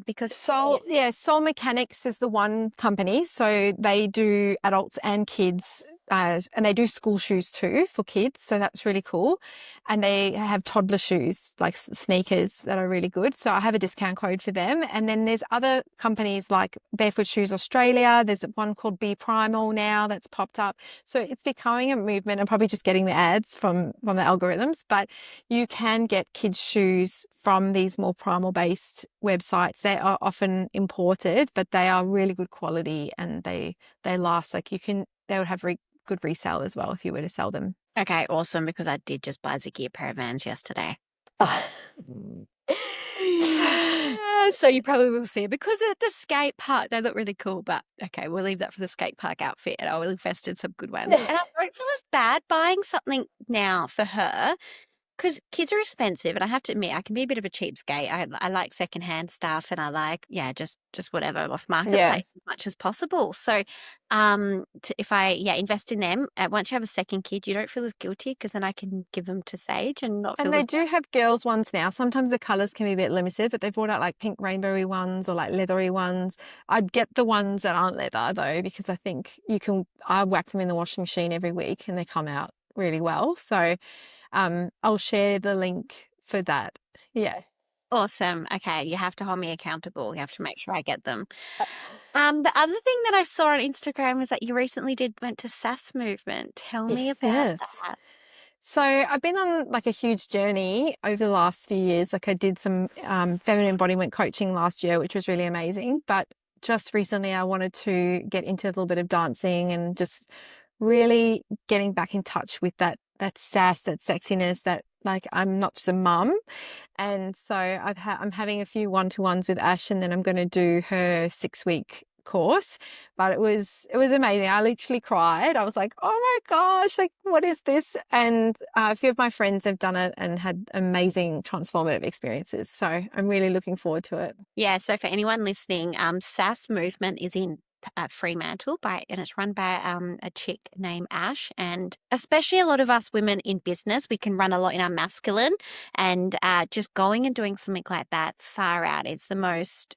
Because yeah. Soul Mechanics is the one company. So they do adults and kids, and they do school shoes too for kids. So that's really cool. And they have toddler shoes, like sneakers that are really good. So I have a discount code for them. And then there's other companies like Barefoot Shoes Australia. There's one called Be Primal now that's popped up. So it's becoming a movement. I'm probably just getting the ads from the algorithms, but you can get kids' shoes from these more primal based websites. They are often imported, but they are really good quality and they last. Like they would have good resale as well if you were to sell them. Okay, awesome. Because I did just buy Ziggy a pair of Vans yesterday. So you probably will see it because at the skate park, they look really cool. But okay, we'll leave that for the skate park outfit. I will invest in some good ones. And I don't feel as bad buying something now for her because kids are expensive. And I have to admit, I can be a bit of a cheapskate. I like secondhand stuff and I like, yeah, just whatever off Yeah. marketplace as much as possible. So if I, yeah, invest in them, once you have a second kid, you don't feel as guilty because then I can give them to Sage and not And feel they as do have girls ones now. Sometimes the colours can be a bit limited, but they brought out like pink rainbowy ones or like leathery ones. I'd get the ones that aren't leather though, because I think I whack them in the washing machine every week and they come out really well. So I'll share the link for that. Yeah. awesome. Okay, you have to hold me accountable. You have to make sure I get them. The other thing that I saw on Instagram was that you recently went to SAS movement. Tell me about Yes. that. So I've been on like a huge journey over the last few years. Like I did some feminine embodiment coaching last year, which was really amazing. But just recently I wanted to get into a little bit of dancing and just really getting back in touch with that sass, that sexiness, that like I'm not just a mum. And so I'm having a few one-to-ones with Ash, and then I'm going to do her 6-week course. But it was amazing. I literally cried. I was like, oh my gosh, like what is this? And a few of my friends have done it and had amazing transformative experiences. So I'm really looking forward to it. Yeah, so for anyone listening, SAS movement is in Fremantle and it's run by a chick named Ash. And especially a lot of us women in business, we can run a lot in our masculine, and just going and doing something like that far out. It's the most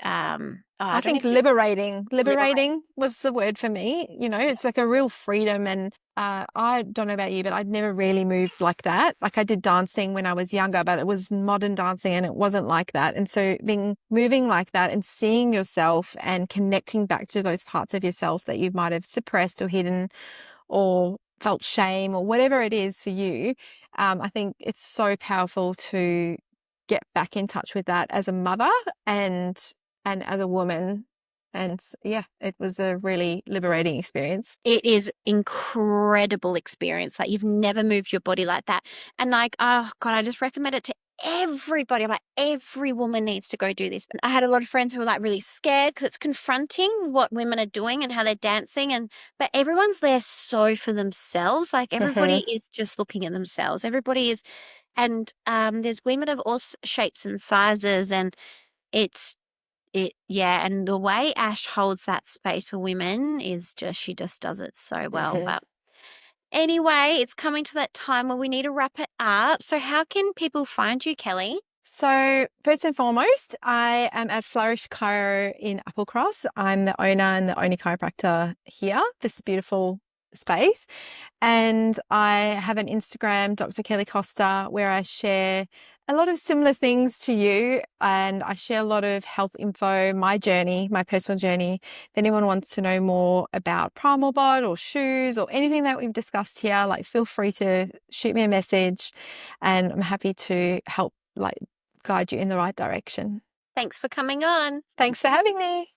I I don't think even liberating. liberate. Liberating was the word for me. You know, it's like a real freedom. And I don't know about you, but I'd never really moved like that. Like I did dancing when I was younger, but it was modern dancing and it wasn't like that. And so moving like that and seeing yourself and connecting back to those parts of yourself that you might have suppressed or hidden or felt shame or whatever it is for you, I think it's so powerful to get back in touch with that as a mother and as a woman. And yeah, it was a really liberating experience. It is incredible experience. Like you've never moved your body like that. And like, oh God, I just recommend it to everybody. I'm like, every woman needs to go do this. I had a lot of friends who were like really scared because it's confronting what women are doing and how they're dancing. But everyone's there so for themselves. Like everybody is just looking at themselves. Everybody is, and there's women of all shapes and sizes, and it's yeah, and the way Ash holds that space for women is just, she just does it so well. But anyway, it's coming to that time where we need to wrap it up. So how can people find you, Kelly? So first and foremost, I am at Flourish Chiro in Applecross. I'm the owner and the only chiropractor here, this beautiful space. And I have an Instagram, Dr. Kelly Costa, where I share a lot of similar things to you. And I share a lot of health info, my journey, my personal journey. If anyone wants to know more about Primal Bod or shoes or anything that we've discussed here, like feel free to shoot me a message and I'm happy to help like guide you in the right direction. Thanks for coming on. Thanks for having me.